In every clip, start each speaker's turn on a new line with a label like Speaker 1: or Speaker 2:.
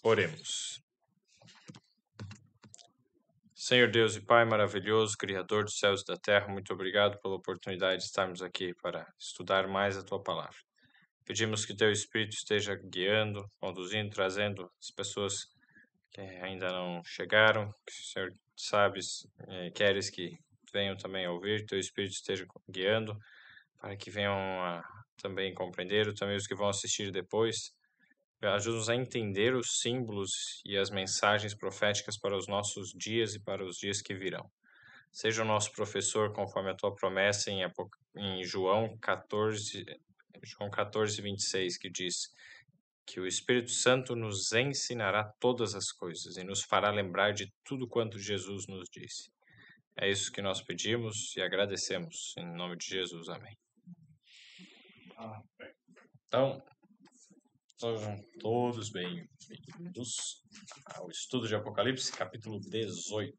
Speaker 1: Oremos. Senhor Deus e Pai maravilhoso, Criador dos céus e da terra, muito obrigado pela oportunidade de estarmos aqui para estudar mais a Tua palavra. Pedimos que Teu Espírito esteja guiando, conduzindo, trazendo as pessoas que ainda não chegaram, que o Senhor sabes, queres que venham também a ouvir, Teu Espírito esteja guiando, para que venham a também compreender, também os que vão assistir depois. Ajuda-nos a entender os símbolos e as mensagens proféticas para os nossos dias e para os dias que virão. Seja o nosso professor conforme a tua promessa em João 14, 26, que diz que o Espírito Santo nos ensinará todas as coisas e nos fará lembrar de tudo quanto Jesus nos disse. É isso que nós pedimos e agradecemos. Em nome de Jesus. Amém. Então, sejam todos bem-vindos ao estudo de Apocalipse, capítulo 18.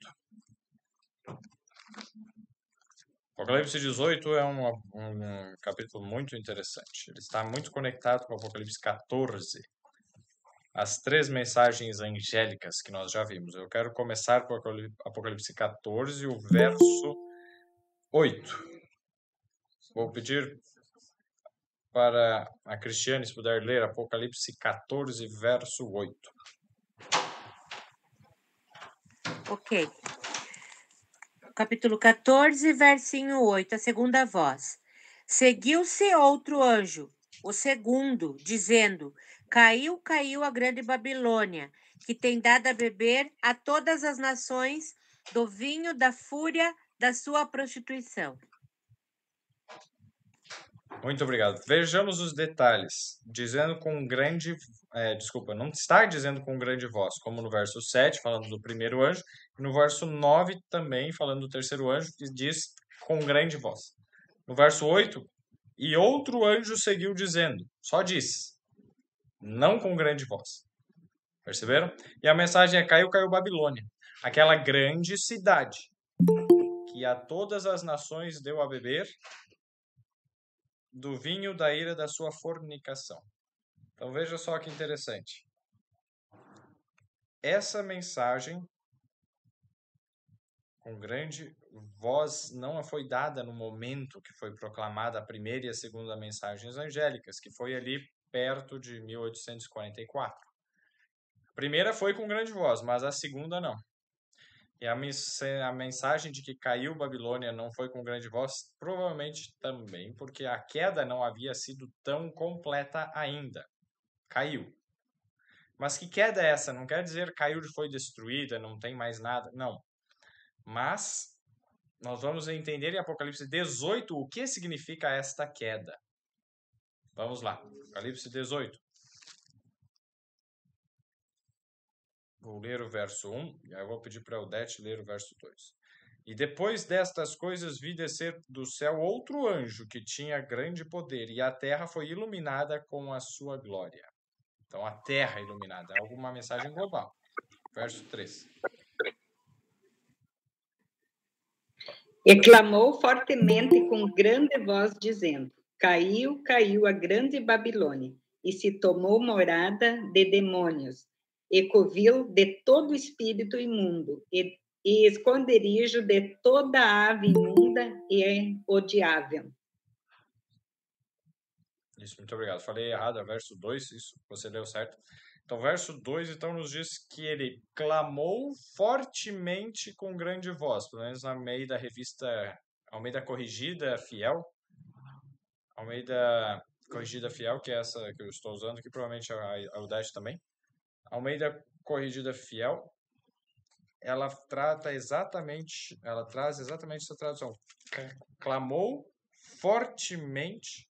Speaker 1: Apocalipse 18 é um capítulo muito interessante. Ele está muito conectado com o Apocalipse 14, as 3 mensagens angélicas que nós já vimos. Eu quero começar com o Apocalipse 14, o verso 8. Vou pedir para a Cristiane, se puder ler Apocalipse 14, verso 8.
Speaker 2: Ok. Capítulo 14, versinho 8, a segunda voz. Seguiu-se outro anjo, o segundo, dizendo: Caiu a grande Babilônia, que tem dado a beber a todas as nações do vinho da fúria da sua prostituição.
Speaker 1: Muito obrigado. Vejamos os detalhes. Dizendo com grande... não está dizendo com grande voz, como no verso 7, falando do primeiro anjo, e no verso 9 também, falando do terceiro anjo, que diz com grande voz. No verso 8, e outro anjo seguiu dizendo, só diz, não com grande voz. Perceberam? E a mensagem é: caiu Babilônia, aquela grande cidade que a todas as nações deu a beber do vinho da ira da sua fornicação. Então veja só que interessante. Essa mensagem com grande voz não foi dada no momento que foi proclamada a primeira e a segunda mensagens angélicas, que foi ali perto de 1844. A primeira foi com grande voz, mas a segunda não. E a mensagem de que caiu Babilônia não foi com grande voz, provavelmente também porque a queda não havia sido tão completa ainda. Caiu. Mas que queda é essa? Não quer dizer caiu e foi destruída, não tem mais nada. Não. Mas nós vamos entender em Apocalipse 18 o que significa esta queda. Vamos lá. Apocalipse 18. Vou ler o verso 1, e aí eu vou pedir para a Odete ler o verso 2. E depois destas coisas vi descer do céu outro anjo que tinha grande poder, e a terra foi iluminada com a sua glória. Então, a terra iluminada, é alguma mensagem global. Verso 3.
Speaker 3: E clamou fortemente com grande voz, dizendo: Caiu a grande Babilônia, e se tomou morada de demônios, e covil de todo espírito imundo, e esconderijo de toda ave imunda e odiável.
Speaker 1: Isso, muito obrigado. Falei errado, é verso 2, isso, você deu certo. Então, verso 2, então, nos diz que ele clamou fortemente com grande voz, pelo menos na meio da revista Almeida Corrigida Fiel. Almeida Corrigida Fiel, que é essa que eu estou usando, que provavelmente a Udete também. Almeida Corrigida Fiel, ela traz exatamente essa tradução. Clamou fortemente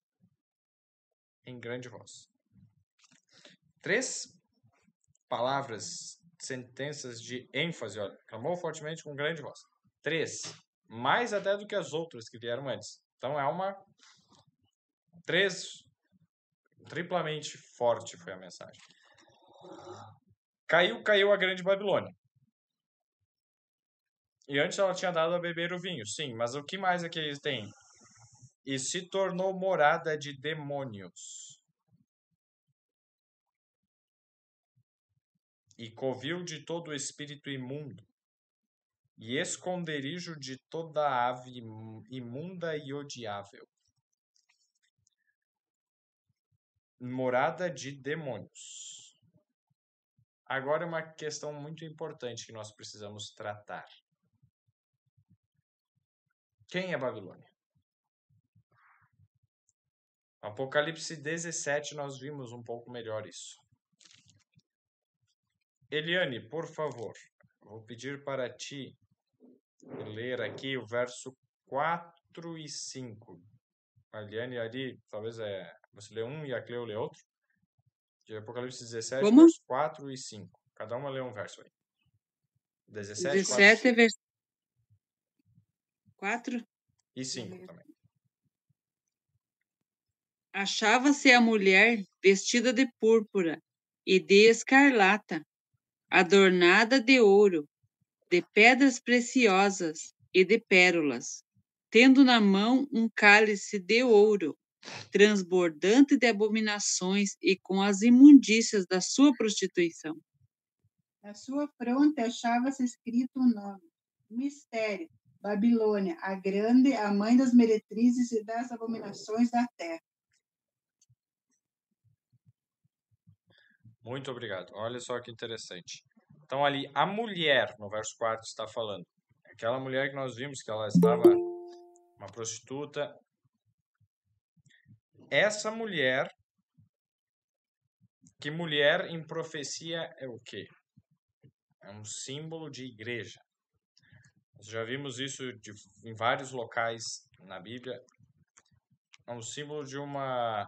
Speaker 1: em grande voz. 3 palavras, sentenças de ênfase, olha. Clamou fortemente com grande voz. 3. Mais até do que as outras que vieram antes. Então é uma 3 triplamente forte foi a mensagem. Caiu a grande Babilônia. E antes ela tinha dado a beber o vinho, sim, mas o que mais é que eles têm? E se tornou morada de demônios. e covil de todo espírito imundo, e esconderijo de toda ave imunda e odiável, morada de demônios. Agora uma questão muito importante que nós precisamos tratar. Quem é Babilônia? No Apocalipse 17 nós vimos um pouco melhor isso. Eliane, por favor, vou pedir para ti ler aqui o verso 4 e 5. A Eliane ali, talvez você lê um e a Cleo lê outro. De Apocalipse 17,
Speaker 4: Como?
Speaker 1: verso 4 e 5. Cada uma lê um verso aí. 17, 4 e 5.
Speaker 4: verso 4.
Speaker 1: E 5 também.
Speaker 4: Achava-se a mulher vestida de púrpura e de escarlata, adornada de ouro, de pedras preciosas e de pérolas, tendo na mão um cálice de ouro, transbordante de abominações e com as imundícias da sua prostituição.
Speaker 5: Na sua fronte achava-se escrito o nome: Mistério, Babilônia, a grande, a mãe das meretrizes e das abominações da terra.
Speaker 1: Muito obrigado. Olha só que interessante. Então ali, a mulher, no verso 4 está falando. Aquela mulher que nós vimos que ela estava uma prostituta. Essa mulher, que mulher em profecia é o quê? É um símbolo de igreja. Nós já vimos isso em vários locais na Bíblia. É um símbolo de uma...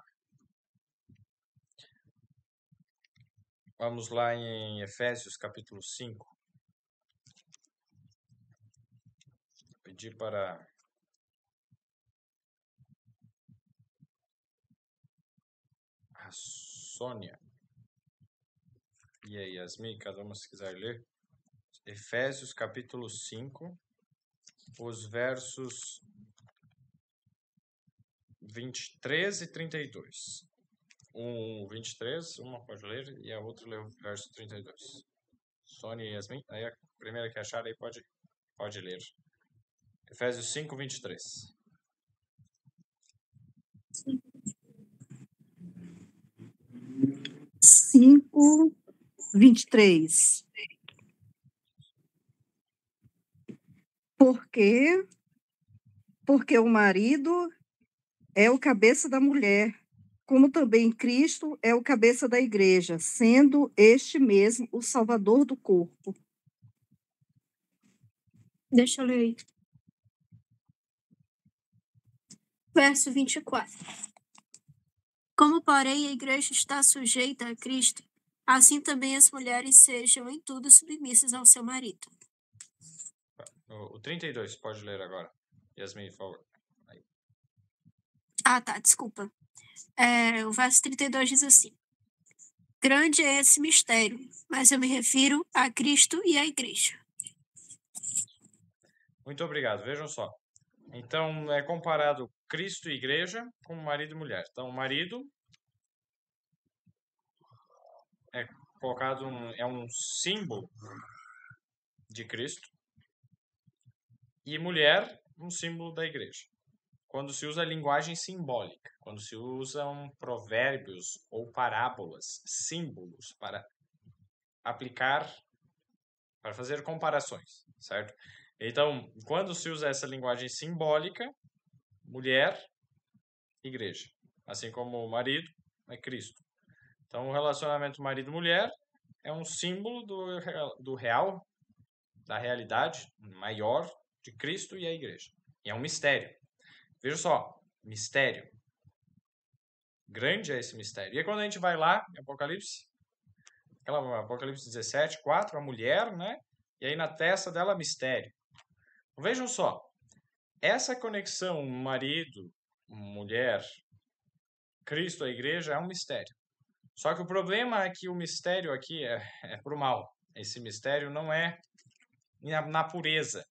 Speaker 1: Vamos lá em Efésios capítulo 5. Pedir para a Sônia e a Yasmin, cada uma se quiser ler. Efésios capítulo 5, os versos 23 e 32. 23, uma pode ler e a outra lê o verso 32. Sônia e Yasmin, aí a primeira que achar aí pode ler. Efésios 5, 23.
Speaker 6: 5:23. Porque o marido é o cabeça da mulher, como também Cristo é o cabeça da igreja, sendo este mesmo o salvador do corpo.
Speaker 7: Deixa eu ler aí. Verso 24. Como, porém, a igreja está sujeita a Cristo, assim também as mulheres sejam em tudo submissas ao seu marido.
Speaker 1: O 32, pode ler agora. Yasmin, por favor. Aí.
Speaker 7: Ah, tá, desculpa. O verso 32 diz assim: Grande é esse mistério, mas eu me refiro a Cristo e à igreja.
Speaker 1: Muito obrigado. Vejam só. Então, é comparado Cristo e igreja com marido e mulher. Então, o marido é colocado é um símbolo de Cristo e mulher um símbolo da igreja. Quando se usa linguagem simbólica, quando se usam provérbios ou parábolas, símbolos para aplicar, para fazer comparações, certo? Então, quando se usa essa linguagem simbólica, mulher, igreja. Assim como o marido é Cristo. Então, o relacionamento marido-mulher é um símbolo do real, da realidade maior de Cristo e a igreja. E é um mistério. Veja só, mistério. Grande é esse mistério. E aí, quando a gente vai lá em Apocalipse, Apocalipse 17, 4, a mulher, né? E aí na testa dela, mistério. Vejam só, essa conexão marido, mulher, Cristo, a igreja, é um mistério. Só que o problema é que o mistério aqui é para o mal. Esse mistério não é na pureza,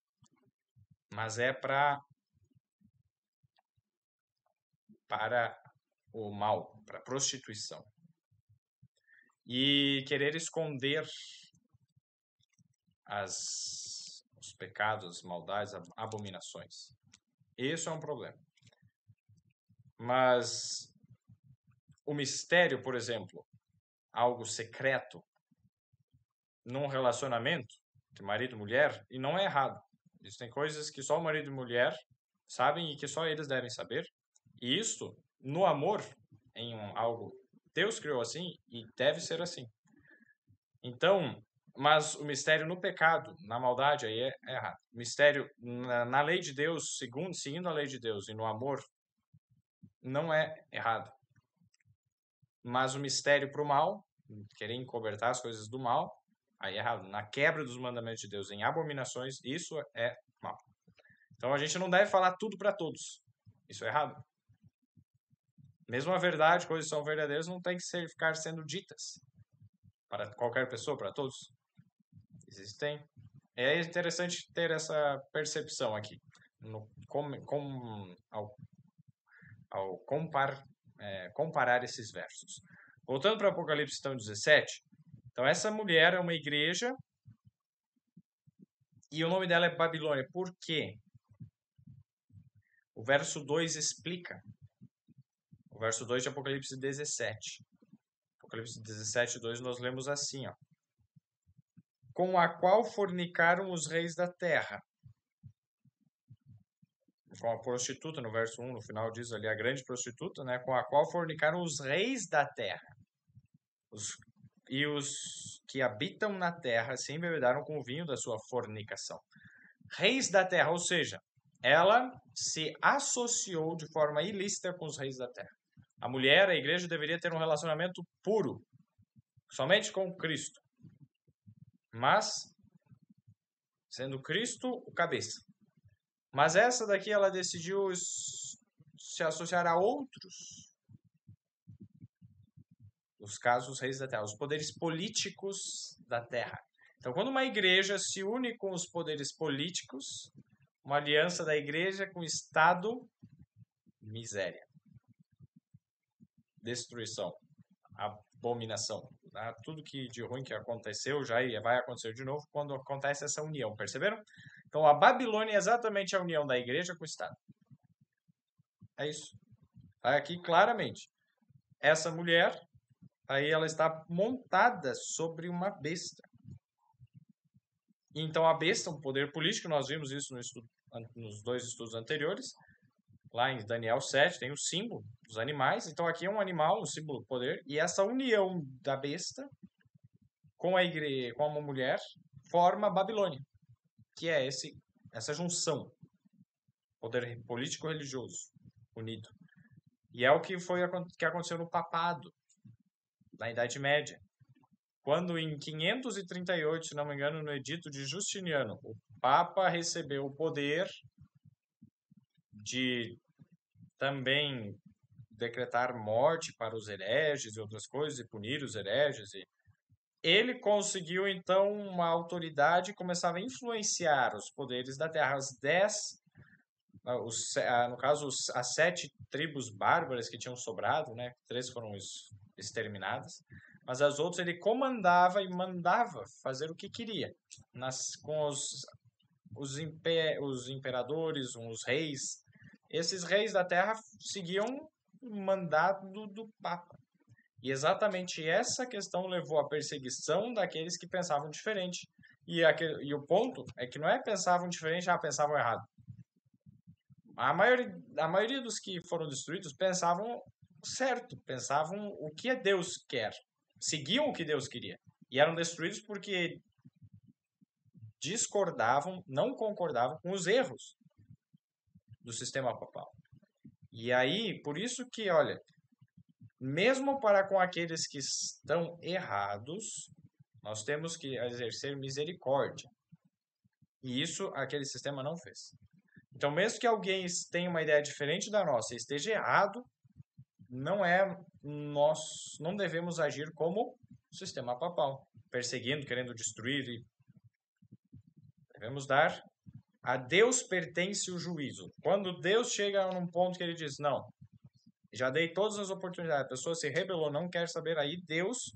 Speaker 1: mas é para o mal, para a prostituição. E querer esconder os pecados, as maldades, as abominações. Isso é um problema. Mas o mistério, por exemplo, algo secreto, num relacionamento de marido e mulher, e não é errado. Existem coisas que só o marido e mulher sabem e que só eles devem saber. E isso, no amor, em algo, Deus criou assim e deve ser assim. Então, mas o mistério no pecado, na maldade, aí é errado. O mistério na lei de Deus, seguindo a lei de Deus e no amor, não é errado. Mas o mistério para o mal, querer encobertar as coisas do mal, aí é errado. Na quebra dos mandamentos de Deus, em abominações, isso é mal. Então a gente não deve falar tudo para todos. Isso é errado. Mesmo a verdade, coisas que são verdadeiras, não tem que ficar sendo ditas para qualquer pessoa, para todos. Existem. É interessante ter essa percepção aqui, ao comparar esses versos. Voltando para Apocalipse então, 17. Então essa mulher é uma igreja e o nome dela é Babilônia. Por quê? O verso 2 explica. O verso 2 de Apocalipse 17. Apocalipse 17, 2, nós lemos assim, ó. Com a qual fornicaram os reis da terra. Com a prostituta, no verso 1, no final diz ali, a grande prostituta, né? Com a qual fornicaram os reis da terra. Os que habitam na terra se embebedaram com o vinho da sua fornicação. Reis da terra, ou seja, ela se associou de forma ilícita com os reis da terra. A mulher, a igreja, deveria ter um relacionamento puro, somente com Cristo. Mas, sendo Cristo o cabeça. Mas essa daqui, ela decidiu se associar a outros. Os casos, os reis da terra, os poderes políticos da terra. Então, quando uma igreja se une com os poderes políticos, uma aliança da igreja com o Estado, miséria, destruição, abominação. Tá? Tudo que de ruim que aconteceu já vai acontecer de novo quando acontece essa união, perceberam? Então, a Babilônia é exatamente a união da igreja com o Estado. É isso. Tá aqui claramente. Essa mulher, aí ela está montada sobre uma besta. Então, a besta, um poder político, nós vimos isso nos dois estudos anteriores. Lá em Daniel 7 tem o símbolo dos animais. Então, aqui é um animal, um símbolo do poder. E essa união da besta com a igreja, com uma mulher, forma a Babilônia, que é essa junção. Poder político-religioso unido. E é o que aconteceu no papado, na Idade Média. Quando em 538, se não me engano, no edito de Justiniano, o Papa recebeu o poder de também decretar morte para os hereges e outras coisas, e punir os hereges. Ele conseguiu, então, uma autoridade e começava a influenciar os poderes da terra. No caso, as 7 tribos bárbaras que tinham sobrado, né? 3 foram exterminadas, mas as outras ele comandava e mandava fazer o que queria. Com os imperadores, os reis. Esses reis da terra seguiam o mandato do Papa. E exatamente essa questão levou à perseguição daqueles que pensavam diferente. E o ponto é que não é pensavam diferente, pensavam errado. A maioria dos que foram destruídos pensavam certo, pensavam o que Deus quer, seguiam o que Deus queria. E eram destruídos porque discordavam, não concordavam com os erros do sistema papal. E aí, por isso que, olha, mesmo para com aqueles que estão errados, nós temos que exercer misericórdia. E isso aquele sistema não fez. Então, mesmo que alguém tenha uma ideia diferente da nossa e esteja errado, nós não devemos agir como o sistema papal, perseguindo, querendo destruir. Devemos dar. A Deus pertence o juízo. Quando Deus chega num ponto que ele diz, não, já dei todas as oportunidades, a pessoa se rebelou, não quer saber, aí Deus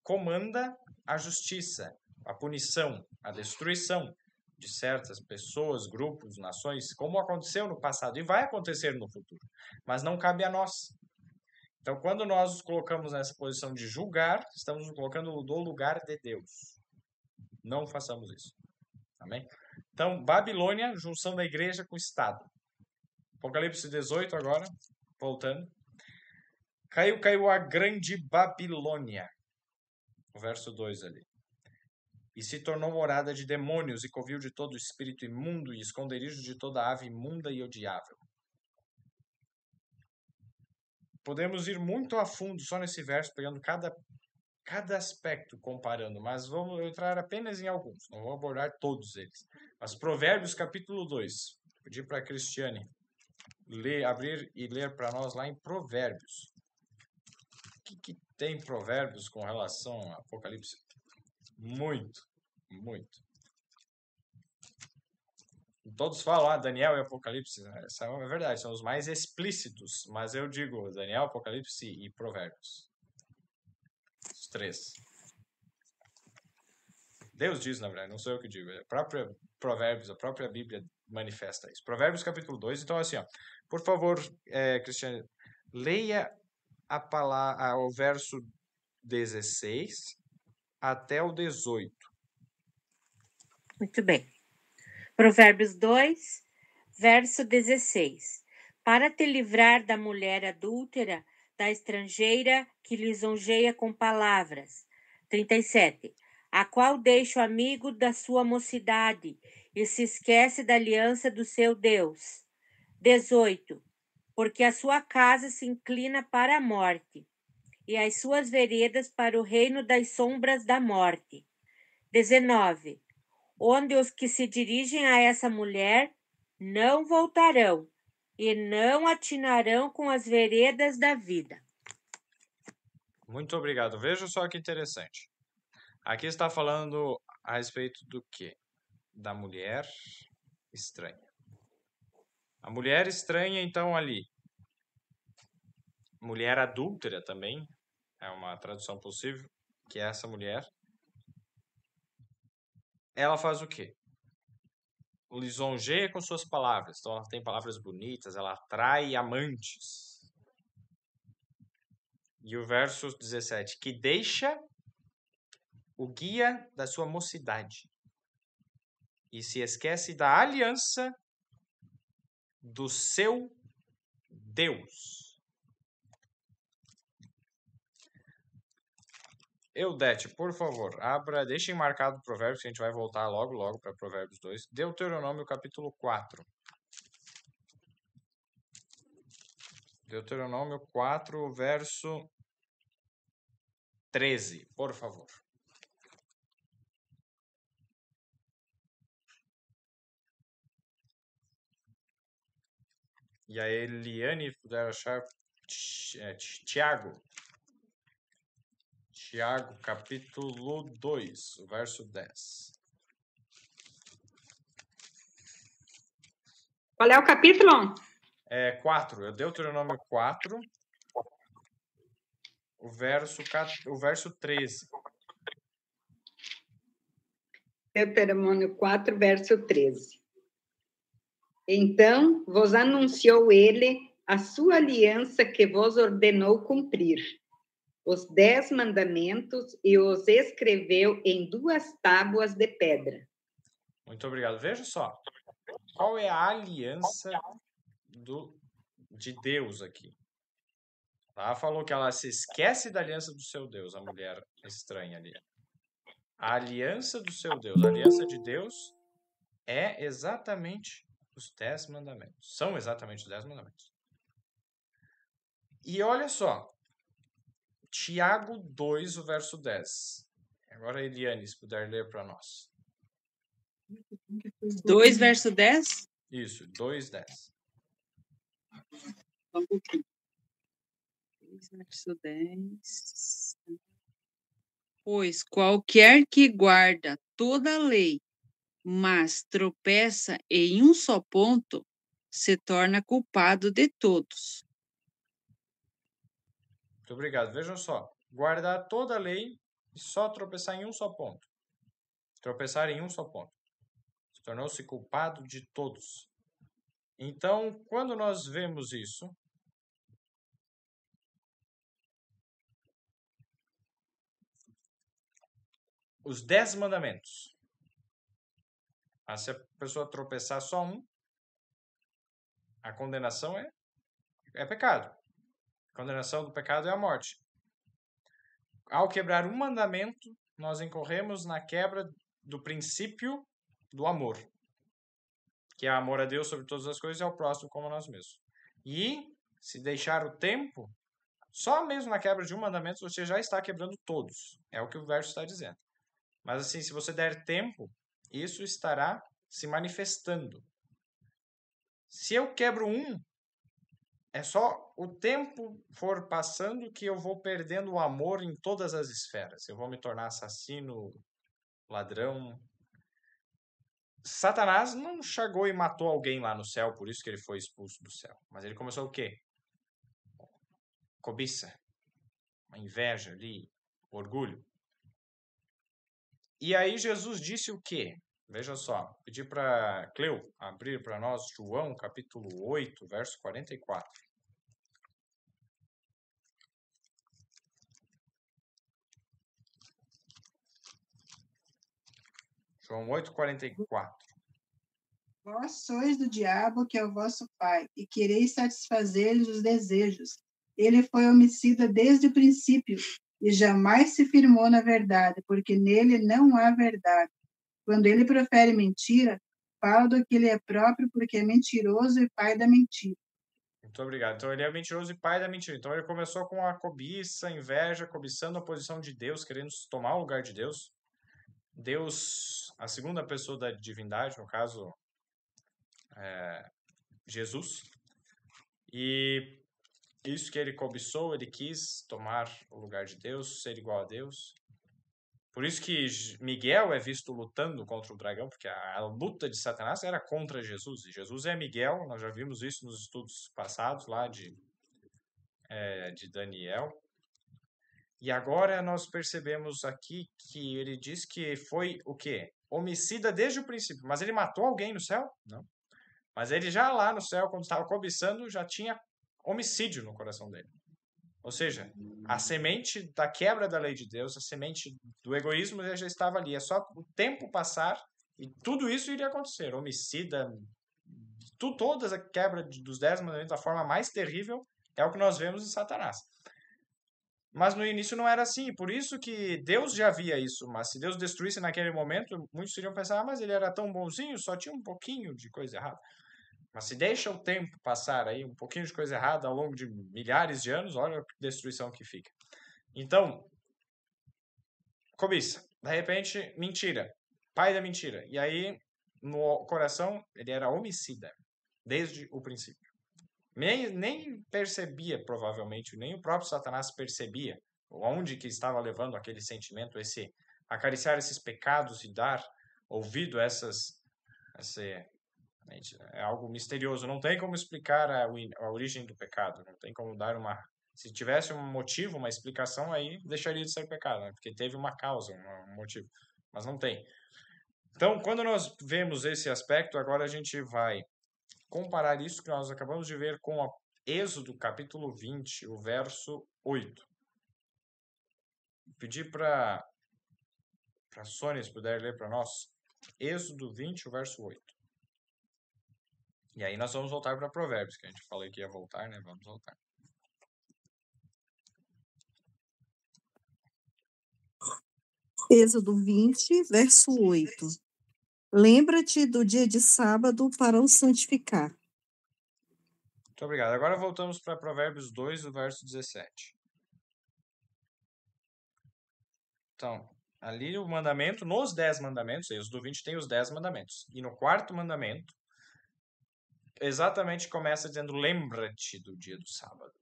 Speaker 1: comanda a justiça. a punição, a destruição de certas pessoas, grupos, nações, como aconteceu no passado e vai acontecer no futuro. Mas não cabe a nós. Então, quando nós nos colocamos nessa posição de julgar, estamos nos colocando no lugar de Deus. Não façamos isso. Amém? Então, Babilônia, junção da igreja com o Estado. Apocalipse 18 agora, voltando. Caiu a grande Babilônia. O verso 2 ali. E se tornou morada de demônios e covil de todo espírito imundo e esconderijo de toda ave imunda e odiável. Podemos ir muito a fundo só nesse verso, pegando cada aspecto, comparando, mas vamos entrar apenas em alguns, não vou abordar todos eles. Mas Provérbios capítulo 2, vou pedir para a Cristiane abrir e ler para nós lá em Provérbios. O que tem Provérbios com relação a Apocalipse? Muito. Todos falam, Daniel e Apocalipse, essa é verdade, são os mais explícitos, mas eu digo Daniel, Apocalipse e Provérbios. Os três. Deus diz, na verdade, não sou eu que digo, é a própria Provérbios, a própria Bíblia manifesta isso. Provérbios capítulo 2, então assim, ó, por favor, Cristiane, leia o verso 16 até o 18.
Speaker 2: Muito bem. Provérbios 2, verso 16. Para te livrar da mulher adúltera, da estrangeira que lisonjeia com palavras. 37. A qual deixa o amigo da sua mocidade e se esquece da aliança do seu Deus. 18. Porque a sua casa se inclina para a morte e as suas veredas para o reino das sombras da morte. 19. Onde os que se dirigem a essa mulher não voltarão e não atinarão com as veredas da vida.
Speaker 1: Muito obrigado. Veja só que interessante. Aqui está falando a respeito do quê? Da mulher estranha. A mulher estranha, então, ali. Mulher adúltera também, é uma tradução possível, que é essa mulher. Ela faz o quê? Lisonjeia com suas palavras. Então, ela tem palavras bonitas, ela atrai amantes. E o verso 17, que deixa o guia da sua mocidade e se esquece da aliança do seu Deus. Eudete, por favor, deixem marcado o Provérbios, que a gente vai voltar logo para Provérbios 2. Deuteronômio capítulo 4. Deuteronômio 4, verso 13, por favor. E a Eliane puder achar Tiago. Tiago, capítulo 2, o verso 10.
Speaker 3: Qual é o capítulo?
Speaker 1: 4, é Deuteronômio 4, o verso 13.
Speaker 3: Deuteronômio 4, verso 13. Então vos anunciou ele a sua aliança que vos ordenou cumprir, os 10 mandamentos, e os escreveu em 2 tábuas de pedra.
Speaker 1: Muito obrigado. Veja só, qual é a aliança de Deus aqui? Ela falou que ela se esquece da aliança do seu Deus, a mulher estranha ali. A aliança do seu Deus, a aliança de Deus é exatamente os 10 mandamentos. São exatamente os 10 mandamentos. E olha só, Tiago 2, o verso 10. Agora, Eliane, se puder ler para nós.
Speaker 4: 2, verso 10?
Speaker 1: Isso, 2, 10.
Speaker 4: Um pouquinho. 2, verso 10. Pois qualquer que guarda toda a lei, mas tropeça em um só ponto, se torna culpado de todos.
Speaker 1: Muito obrigado. Vejam só, guardar toda a lei e só tropeçar em um só ponto. tropeçar em um só ponto. Tornou-se culpado de todos. Então, quando nós vemos isso, os 10 mandamentos. Mas se a pessoa tropeçar só um, a condenação é pecado. A condenação do pecado é a morte. Ao quebrar um mandamento, nós incorremos na quebra do princípio do amor, que é amor a Deus sobre todas as coisas e ao próximo como a nós mesmos. E se deixar o tempo, só mesmo na quebra de um mandamento você já está quebrando todos. É o que o verso está dizendo. Mas assim, se você der tempo, isso estará se manifestando. Se eu quebro um, é só o tempo for passando que eu vou perdendo o amor em todas as esferas. Eu vou me tornar assassino, ladrão. Satanás não chegou e matou alguém lá no céu, por isso que ele foi expulso do céu. Mas ele começou o quê? Cobiça, uma inveja ali, orgulho. E aí Jesus disse o quê? Veja só, pedi para Cleo abrir para nós João capítulo 8, verso 44. João 8, 44.
Speaker 5: Vós sois do diabo, que é o vosso pai, e quereis satisfazer-lhes os desejos. Ele foi homicida desde o princípio, e jamais se firmou na verdade, porque nele não há verdade. Quando ele profere mentira, fala do que ele é próprio, porque é mentiroso e pai da mentira.
Speaker 1: Muito obrigado. Então ele é mentiroso e pai da mentira. Então ele começou com a cobiça, a inveja, cobiçando a posição de Deus, querendo tomar o lugar de Deus. Deus, a segunda pessoa da divindade, no caso, Jesus. E isso que ele cobiçou, ele quis tomar o lugar de Deus, ser igual a Deus. Por isso que Miguel é visto lutando contra o dragão, porque a luta de Satanás era contra Jesus. E Jesus é Miguel, nós já vimos isso nos estudos passados lá de Daniel. E agora nós percebemos aqui que ele diz que foi o quê? Homicida desde o princípio. Mas ele matou alguém no céu? Não. Mas ele já lá no céu, quando estava cobiçando, já tinha homicídio no coração dele. Ou seja, a semente da quebra da lei de Deus, a semente do egoísmo já estava ali. É só o tempo passar e tudo isso iria acontecer. Homicida, toda a quebra dos 10 mandamentos da forma mais terrível é o que nós vemos em Satanás. Mas no início não era assim, por isso que Deus já via isso. Mas se Deus destruísse naquele momento, muitos iriam pensar, mas ele era tão bonzinho, só tinha um pouquinho de coisa errada. Mas se deixa o tempo passar aí, um pouquinho de coisa errada ao longo de milhares de anos, olha a destruição que fica. Então, cobiça. De repente, mentira. Pai da mentira. E aí, no coração, ele era homicida. Desde o princípio. Nem percebia, provavelmente, nem o próprio Satanás percebia onde que estava levando aquele sentimento, acariciar esses pecados e dar ouvido a é algo misterioso. Não tem como explicar a origem do pecado. Não tem como dar uma... Se tivesse um motivo, uma explicação, aí deixaria de ser pecado, né? Porque teve uma causa, um motivo. Mas não tem. Então, quando nós vemos esse aspecto, agora a gente vai comparar isso que nós acabamos de ver com Êxodo, capítulo 20, o verso 8. Pedir para a Sônia, se puder ler para nós. Êxodo 20, o verso 8. E aí nós vamos voltar para Provérbios, que a gente falou que ia voltar, né? Vamos voltar.
Speaker 6: Êxodo 20, verso 8. Lembra-te do dia de sábado para o santificar.
Speaker 1: Muito obrigado. Agora voltamos para Provérbios 2, o verso 17. Então, ali o mandamento, nos 10 mandamentos, Êxodo 20 tem os 10 mandamentos. E no quarto mandamento, exatamente começa dizendo, lembra-te do dia do sábado.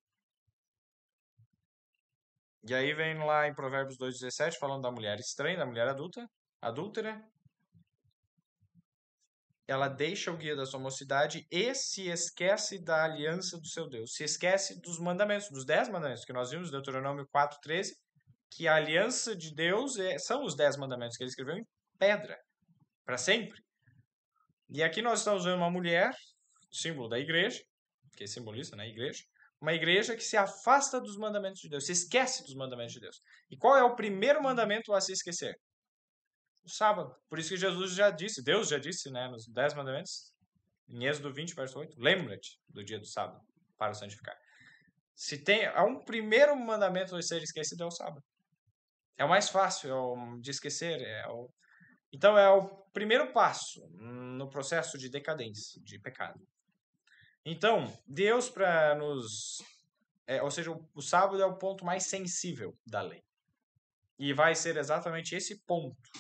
Speaker 1: E aí vem lá em Provérbios 2,17, falando da mulher estranha, da mulher adúltera. Ela deixa o guia da sua mocidade e se esquece da aliança do seu Deus. Se esquece dos mandamentos, dos 10 mandamentos, que nós vimos em Deuteronômio 4,13, que a aliança de Deus são os 10 mandamentos que ele escreveu pedra, para sempre. E aqui nós estamos vendo uma mulher, símbolo da igreja, que é simbolista, né? Igreja. Uma igreja que se afasta dos mandamentos de Deus, se esquece dos mandamentos de Deus. E qual é o primeiro mandamento a se esquecer? O sábado. Por isso que Jesus já disse, Deus já disse, né, nos 10 mandamentos, em Êxodo 20, verso 8, lembra-te do dia do sábado para o santificar. Se tem um primeiro mandamento a ser esquecido, é o sábado. É o mais fácil de esquecer. Então, é o primeiro passo no processo de decadência, de pecado. Então, Deus para nos... ou seja, o sábado é o ponto mais sensível da lei. E vai ser exatamente esse ponto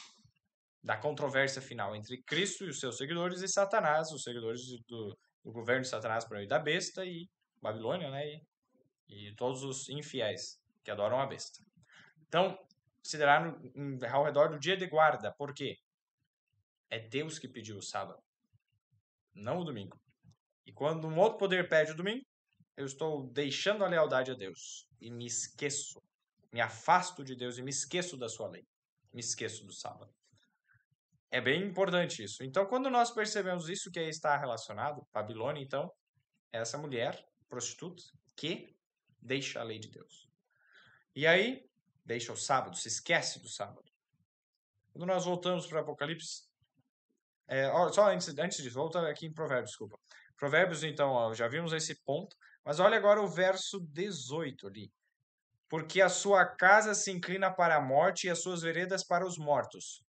Speaker 1: da controvérsia final entre Cristo e os seus seguidores e Satanás, os seguidores do governo de Satanás por meio da besta e Babilônia, né? E todos os infiéis que adoram a besta. Então, considerar ao redor do dia de guarda. Por quê? É Deus que pediu o sábado, não o domingo. E quando um outro poder pede o domingo, eu estou deixando a lealdade a Deus e me esqueço, me afasto de Deus e me esqueço da sua lei. Me esqueço do sábado. É bem importante isso. Então, quando nós percebemos isso que aí está relacionado, Babilônia, então, é essa mulher prostituta que deixa a lei de Deus. E aí, deixa o sábado, se esquece do sábado. Quando nós voltamos para Apocalipse, só antes disso, volta aqui em Provérbios, desculpa. Provérbios, então, já vimos esse ponto, mas olha agora o verso 18 ali. Porque a sua casa se inclina para a morte e as suas veredas para os mortos.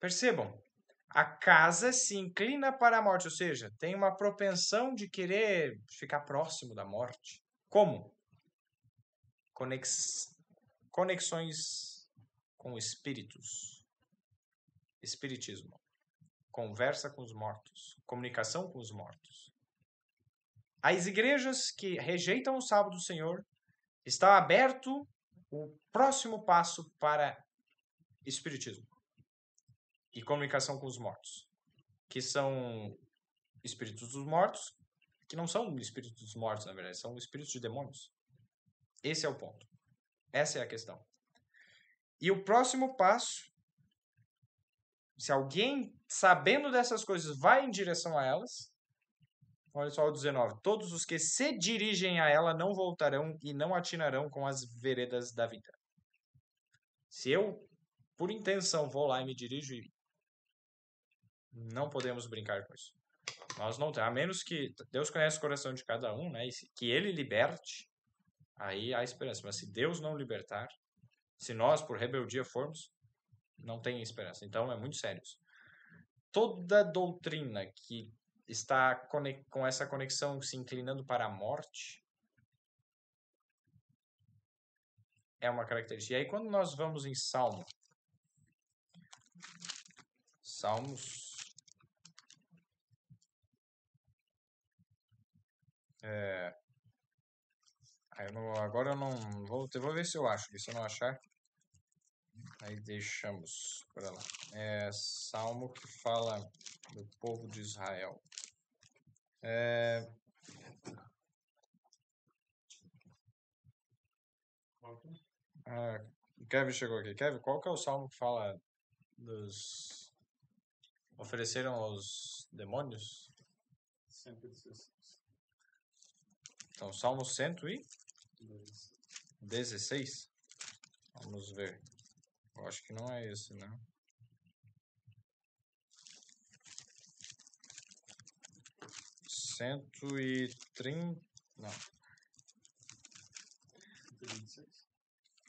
Speaker 1: Percebam, a casa se inclina para a morte, ou seja, tem uma propensão de querer ficar próximo da morte. Como? Conexões com espíritos. Espiritismo. Conversa com os mortos. Comunicação com os mortos. As igrejas que rejeitam o sábado do Senhor, está aberto o próximo passo para espiritismo e comunicação com os mortos, que são espíritos dos mortos, que não são espíritos dos mortos, na verdade, são espíritos de demônios. Esse é o ponto. Essa é a questão. E o próximo passo, se alguém, sabendo dessas coisas, vai em direção a elas, olha só o 19. Todos os que se dirigem a ela não voltarão e não atinarão com as veredas da vida. Se eu, por intenção, vou lá e me dirijo, não podemos brincar com isso. Nós não temos, a menos que Deus conhece o coração de cada um, né? E que Ele liberte, aí há esperança. Mas se Deus não libertar, se nós, por rebeldia, formos, não tem esperança. Então, é muito sério isso. Toda doutrina que está com essa conexão se inclinando para a morte é uma característica. E aí, quando nós vamos em Salmos, agora eu não vou ver se eu acho, se eu não achar, aí deixamos para lá. Salmo que fala do povo de Israel. Kevin chegou aqui. Kevin, qual que é o salmo que fala dos... ofereceram aos demônios? 116. Então, Salmo 116. Vamos ver. Eu acho que não é esse, né? Cento e 30. Não. 126?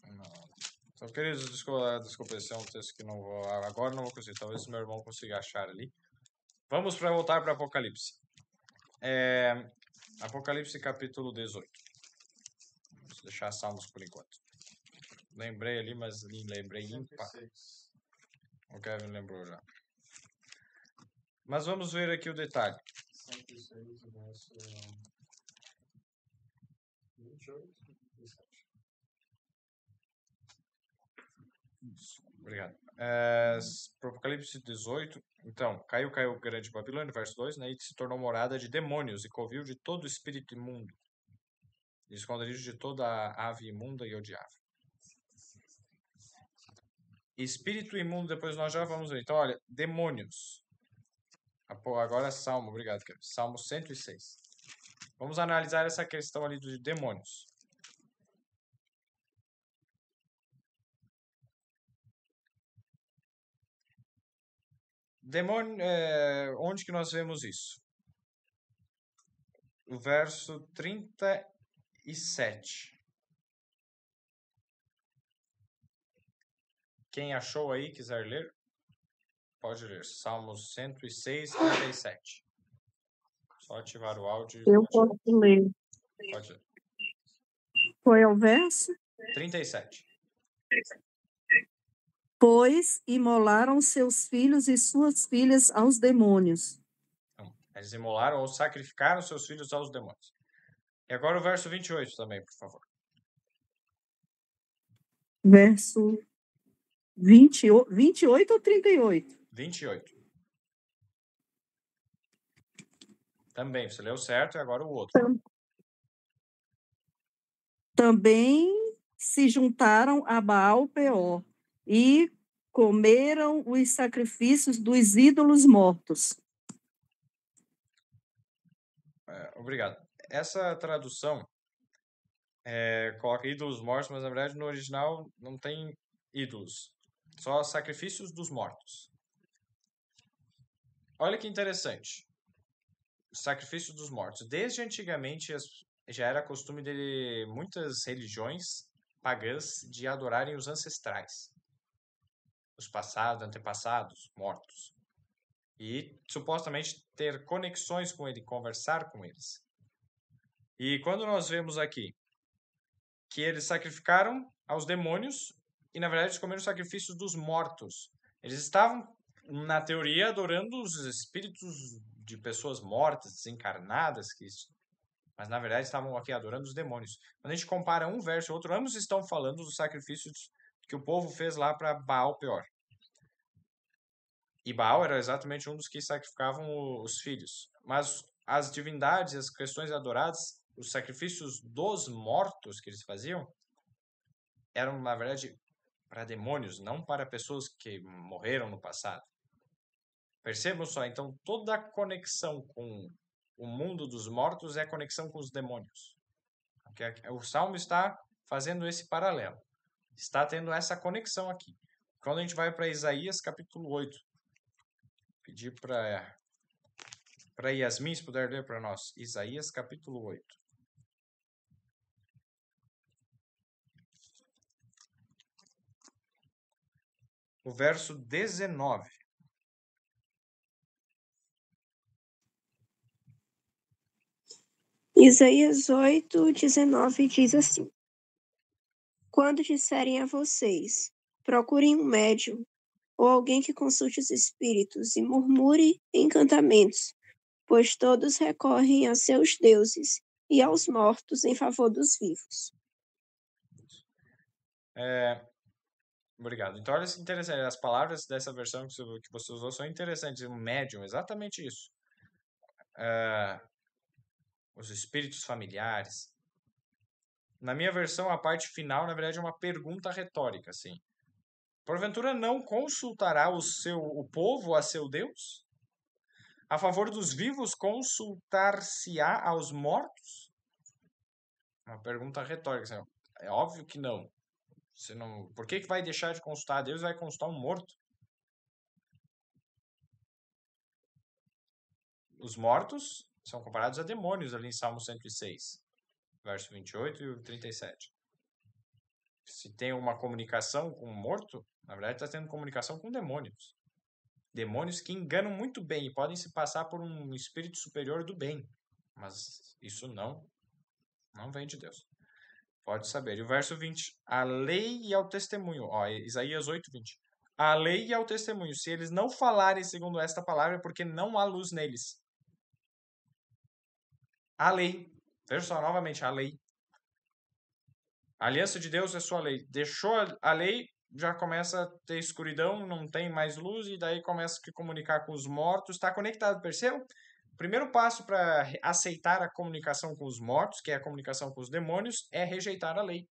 Speaker 1: Não. Então, queridos, desculpa, esse é um texto que não vou. Agora não vou conseguir. Talvez meu irmão consiga achar ali. Vamos voltar para Apocalipse. Apocalipse capítulo 18. Vamos deixar Salmos por enquanto. Lembrei ali, mas lembrei ímpar. O Kevin lembrou já. Mas vamos ver aqui o detalhe. 106, verso 28, 27. Obrigado. Apocalipse 18. Então, caiu o grande Babilônia, verso 2, né, e se tornou morada de demônios e covil de todo espírito imundo, e esconderijo de toda a ave imunda e odiável. Espírito imundo, depois nós já vamos ver. Então, olha, demônios. Agora Salmo, obrigado, Kevin. Salmo 106. Vamos analisar essa questão ali dos demônios. Demônio, onde que nós vemos isso? O verso 37. Quem achou aí, quiser ler, pode ler. Salmos 106, 37. Só ativar o áudio.
Speaker 6: Eu posso ler.
Speaker 1: Pode ler.
Speaker 6: Qual é o verso?
Speaker 1: 37.
Speaker 6: Pois imolaram seus filhos e suas filhas aos demônios.
Speaker 1: Então, eles imolaram ou sacrificaram seus filhos aos demônios. E agora o verso 28 também, por favor.
Speaker 6: Verso 28 ou 38?
Speaker 1: 28. Também, você leu certo e agora o outro.
Speaker 6: Também se juntaram a Baal-Peor e comeram os sacrifícios dos ídolos mortos.
Speaker 1: Obrigado. Essa tradução coloca ídolos mortos, mas na verdade no original não tem ídolos. Só sacrifícios dos mortos. Olha que interessante. Sacrifício dos mortos. Desde antigamente já era costume de muitas religiões pagãs de adorarem os ancestrais. Os passados, antepassados, mortos. E supostamente ter conexões com ele, conversar com eles. E quando nós vemos aqui que eles sacrificaram aos demônios e na verdade eles comeram os sacrifícios dos mortos. Eles estavam, na teoria, adorando os espíritos de pessoas mortas, desencarnadas, mas na verdade estavam aqui adorando os demônios. Quando a gente compara um verso e outro, ambos estão falando dos sacrifícios que o povo fez lá para Baal-Peor. E Baal era exatamente um dos que sacrificavam os filhos. Mas as divindades, as questões adoradas, os sacrifícios dos mortos que eles faziam, eram, na verdade, para demônios, não para pessoas que morreram no passado. Percebam só, então, toda a conexão com o mundo dos mortos é a conexão com os demônios. O Salmo está fazendo esse paralelo. Está tendo essa conexão aqui. Quando a gente vai para Isaías, capítulo 8, pedir para Yasmin, se puder ler para nós. Isaías, capítulo 8. O verso 19.
Speaker 7: Isaías 8:19 diz assim: Quando disserem a vocês, procurem um médium, ou alguém que consulte os espíritos e murmure encantamentos, pois todos recorrem a seus deuses e aos mortos em favor dos vivos.
Speaker 1: Obrigado. Então, olha que interessante. As palavras dessa versão que você usou são interessantes. Um médium, exatamente isso. Os espíritos familiares. Na minha versão, a parte final, na verdade, é uma pergunta retórica, assim. Porventura não consultará o povo a seu Deus? A favor dos vivos, consultar-se-á aos mortos? Uma pergunta retórica. Assim, é óbvio que não. Por que vai deixar de consultar a Deus e vai consultar um morto? Os mortos são comparados a demônios ali em Salmo 106, verso 28 e 37. Se tem uma comunicação com um morto, na verdade está tendo comunicação com demônios. Demônios que enganam muito bem e podem se passar por um espírito superior do bem. Mas isso não vem de Deus. Pode saber. E o verso 20. A lei e ao testemunho. Isaías 8, 20. A lei e ao testemunho. Se eles não falarem segundo esta palavra, é porque não há luz neles. A lei. Veja só, novamente, a lei. A aliança de Deus é sua lei. Deixou a lei, já começa a ter escuridão, não tem mais luz, e daí começa a comunicar com os mortos. Está conectado, percebam? O primeiro passo para aceitar a comunicação com os mortos, que é a comunicação com os demônios, é rejeitar a lei.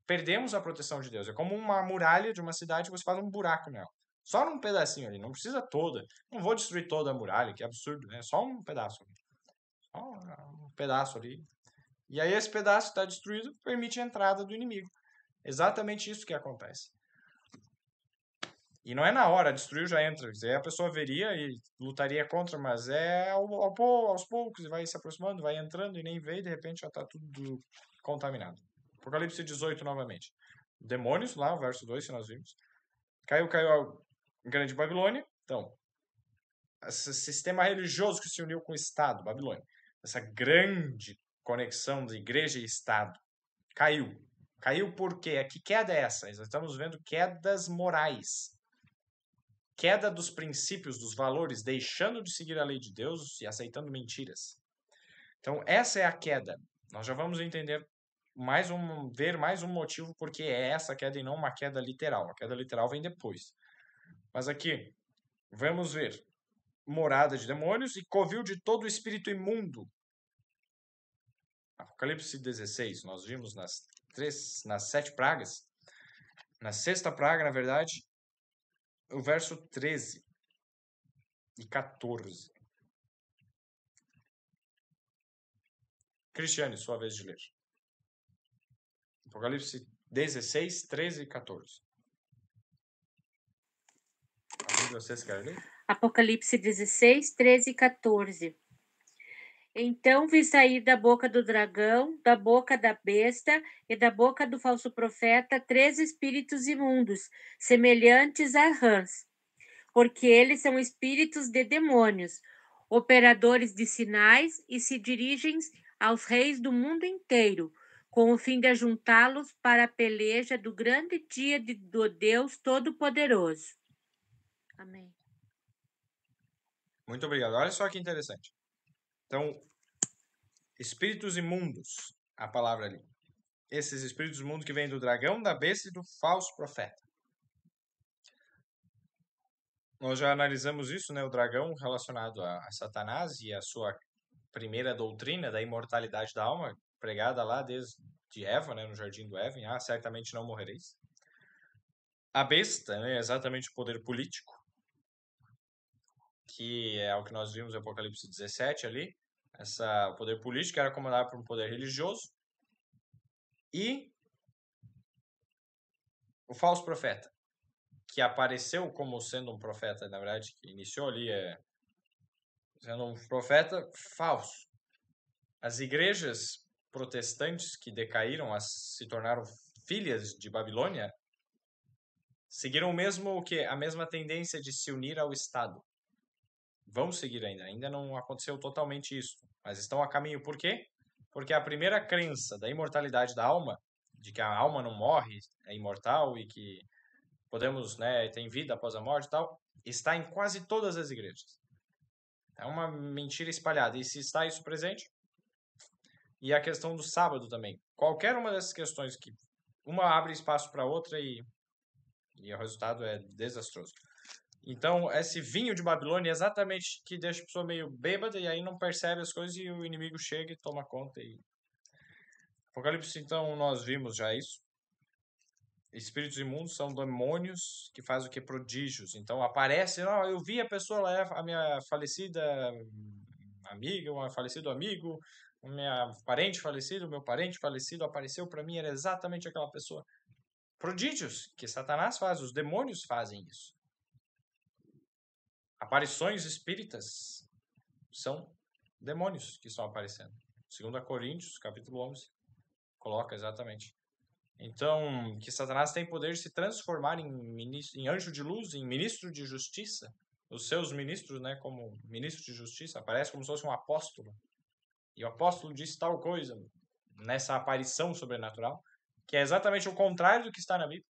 Speaker 1: perdemos a proteção de Deus. É como uma muralha de uma cidade, você faz um buraco nela. Só num pedacinho ali, não precisa toda. Não vou destruir toda a muralha, que absurdo, né? Só um pedaço ali. Só um pedaço ali. E aí esse pedaço está destruído, permite a entrada do inimigo. Exatamente isso que acontece. E não é na hora, destruiu, já entra. Aí a pessoa veria e lutaria contra, mas é aos poucos, e vai se aproximando, vai entrando e nem vê, e de repente já está tudo contaminado. Apocalipse 18 novamente. Demônios, lá, o verso 2, que nós vimos. Caiu a grande Babilônia. Então, esse sistema religioso que se uniu com o Estado, Babilônia. Essa grande conexão de igreja e Estado. Caiu. Caiu por quê? Que queda é essa? Nós estamos vendo quedas morais. Queda dos princípios, dos valores, deixando de seguir a lei de Deus e aceitando mentiras. Então, essa é a queda. Nós já vamos entender ver mais um motivo porque é essa queda e não uma queda literal. A queda literal vem depois. Mas aqui, vamos ver. Morada de demônios e covil de todo espírito imundo. Apocalipse 16, nós vimos nas 7 pragas. Na 6ª praga, na verdade, o verso 13 e 14. Cristiane, sua vez de ler. Apocalipse 16, 13 e 14. Alguém de vocês quer ler?
Speaker 2: Apocalipse 16, 13 e 14. Então vi sair da boca do dragão, da boca da besta e da boca do falso profeta 3 espíritos imundos, semelhantes a rãs, porque eles são espíritos de demônios, operadores de sinais e se dirigem aos reis do mundo inteiro, com o fim de ajuntá-los para a peleja do grande dia do Deus Todo-Poderoso. Amém.
Speaker 1: Muito obrigado. Olha só que interessante. Então, espíritos imundos, a palavra ali. Esses espíritos imundos que vêm do dragão, da besta e do falso profeta. Nós já analisamos isso, né? O dragão relacionado a Satanás e a sua primeira doutrina da imortalidade da alma, pregada lá desde Eva, né? No jardim do Éden. Certamente não morrereis. A besta, né? Exatamente o poder político, que é o que nós vimos em Apocalipse 17 ali. O poder político era comandado por um poder religioso. E o falso profeta, que apareceu como sendo um profeta, na verdade, que iniciou ali sendo um profeta falso. As igrejas protestantes que decaíram, se tornaram filhas de Babilônia, seguiram a mesma tendência de se unir ao Estado. Vão seguir ainda não aconteceu totalmente isso, mas estão a caminho. Por quê? Porque a primeira crença da imortalidade da alma, de que a alma não morre, é imortal e que podemos, né, tem vida após a morte e tal, está em quase todas as igrejas. É uma mentira espalhada. E se está isso presente? E a questão do sábado também. Qualquer uma dessas questões que uma abre espaço para outra e o resultado é desastroso. Então, esse vinho de Babilônia é exatamente que deixa a pessoa meio bêbada e aí não percebe as coisas e o inimigo chega e toma conta. Apocalipse, então, nós vimos já isso. Espíritos imundos são demônios que fazem o que? Prodígios. Então, aparece, eu vi a pessoa, ela é a minha falecida amiga, um falecido amigo, minha parente falecida, o meu parente falecido apareceu para mim, era exatamente aquela pessoa. Prodígios que Satanás faz, os demônios fazem isso. Aparições espíritas são demônios que estão aparecendo. 2 Coríntios, capítulo 11, coloca exatamente. Então, que Satanás tem poder de se transformar em anjo de luz, em ministro de justiça. Os seus ministros, né, como ministro de justiça, aparece como se fosse um apóstolo. E o apóstolo diz tal coisa nessa aparição sobrenatural, que é exatamente o contrário do que está na Bíblia.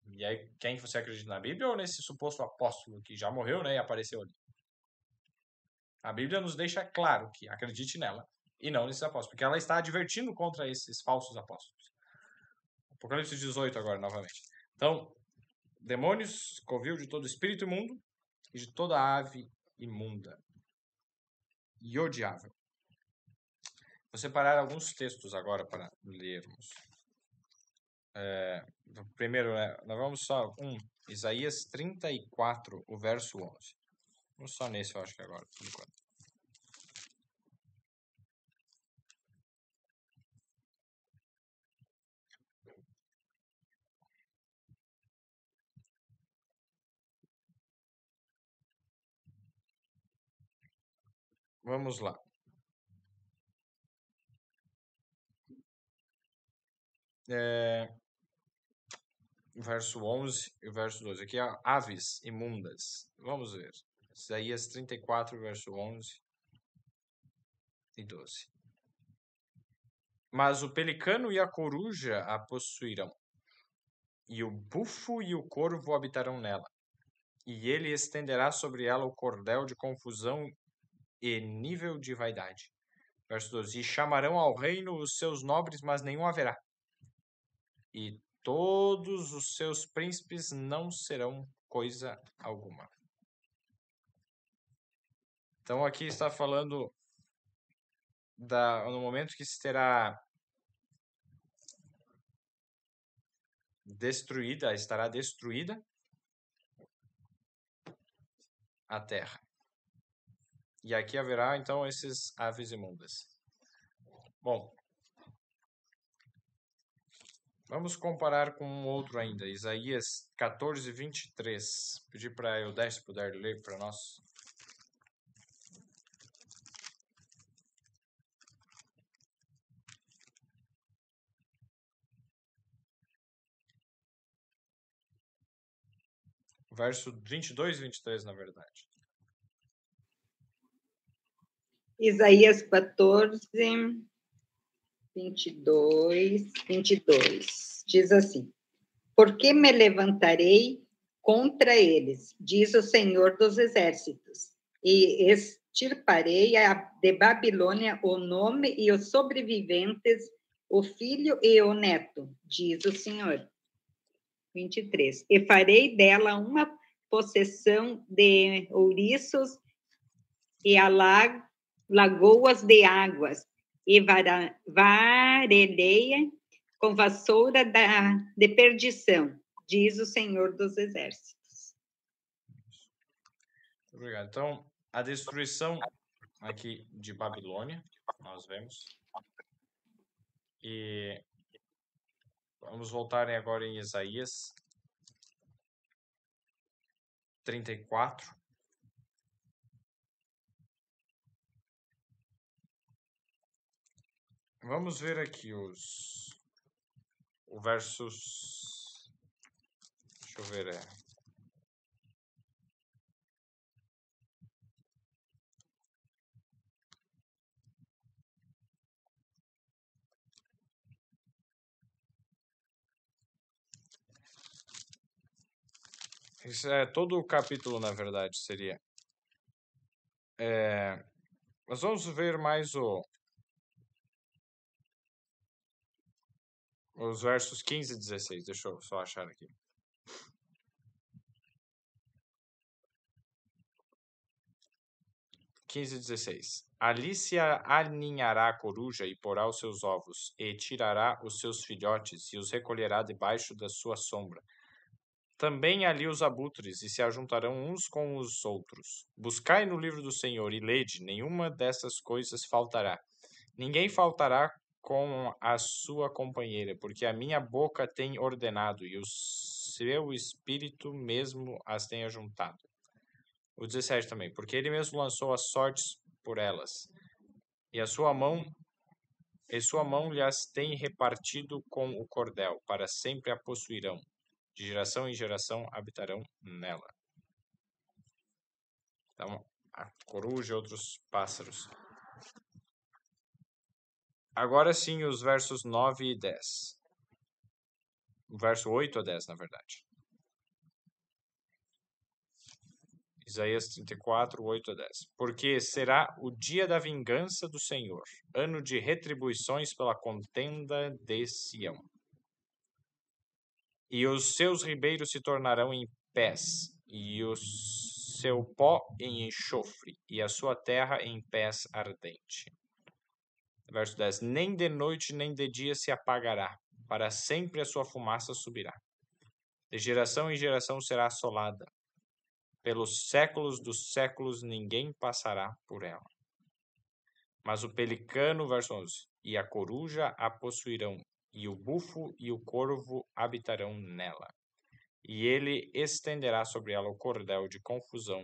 Speaker 1: E aí, quem você acredita na Bíblia ou nesse suposto apóstolo que já morreu, né, e apareceu ali? A Bíblia nos deixa claro que acredite nela e não nesses apóstolos, porque ela está advertindo contra esses falsos apóstolos. Apocalipse 18 agora, novamente. Então, demônios, covil de todo espírito imundo e de toda ave imunda e odiável. Vou separar alguns textos agora para lermos. Primeiro, nós vamos só Isaías 34, o verso 11. Vamos só nesse, eu acho que agora, por enquanto. Vamos lá. O verso 11 e o verso 12. Aqui é aves imundas. Vamos ver. Isaías 34, verso 11 e 12. Mas o pelicano e a coruja a possuirão, e o bufo e o corvo habitarão nela, e ele estenderá sobre ela o cordel de confusão e nível de vaidade. Verso 12. E chamarão ao reino os seus nobres, mas nenhum haverá. E todos os seus príncipes não serão coisa alguma. Então aqui está falando no momento que será estará destruída a terra. E aqui haverá então esses aves imundas. Bom, vamos comparar com um outro ainda, Isaías 14, 23. Pedir para Eudé, se puder ler para nós. Verso 22 e 23, na verdade.
Speaker 3: Isaías 14, 22. Diz assim: Porque me levantarei contra eles, diz o Senhor dos Exércitos, e extirparei de Babilônia o nome e os sobreviventes, o filho e o neto, diz o Senhor. 23. E farei dela uma possessão de ouriços e lagoas de águas, e varelei com vassoura de perdição, diz o Senhor dos Exércitos.
Speaker 1: Obrigado. Então, a destruição aqui de Babilônia, nós vemos. E vamos voltar agora em Isaías 34. Vamos ver aqui os versos. Deixa eu ver. Isso é todo o capítulo, na verdade, seria. Nós vamos ver mais os versos 15 e 16. Deixa eu só achar aqui. e 16. Ali se aninhará a coruja e porá os seus ovos, e tirará os seus filhotes, e os recolherá debaixo da sua sombra. Também ali os abutres, e se ajuntarão uns com os outros. Buscai no livro do Senhor, e lede, nenhuma dessas coisas faltará. Ninguém faltará com a sua companheira, porque a minha boca tem ordenado, e o seu espírito mesmo as tem ajuntado. O 17 também, porque ele mesmo lançou as sortes por elas, e sua mão lhes tem repartido com o cordel, para sempre a possuirão, de geração em geração habitarão nela. Então, a coruja e outros pássaros. Agora sim, os versos 9 e 10. O verso 8 a 10, na verdade. Isaías 34, 8 a 10. Porque será o dia da vingança do Senhor, ano de retribuições pela contenda de Sião. E os seus ribeiros se tornarão em pés, e o seu pó em enxofre, e a sua terra em pés ardente. Verso 10. Nem de noite nem de dia se apagará, para sempre a sua fumaça subirá. De geração em geração será assolada. Pelos séculos dos séculos ninguém passará por ela. Mas o pelicano, verso 11, e a coruja a possuirão, e o bufo e o corvo habitarão nela. E ele estenderá sobre ela o cordel de confusão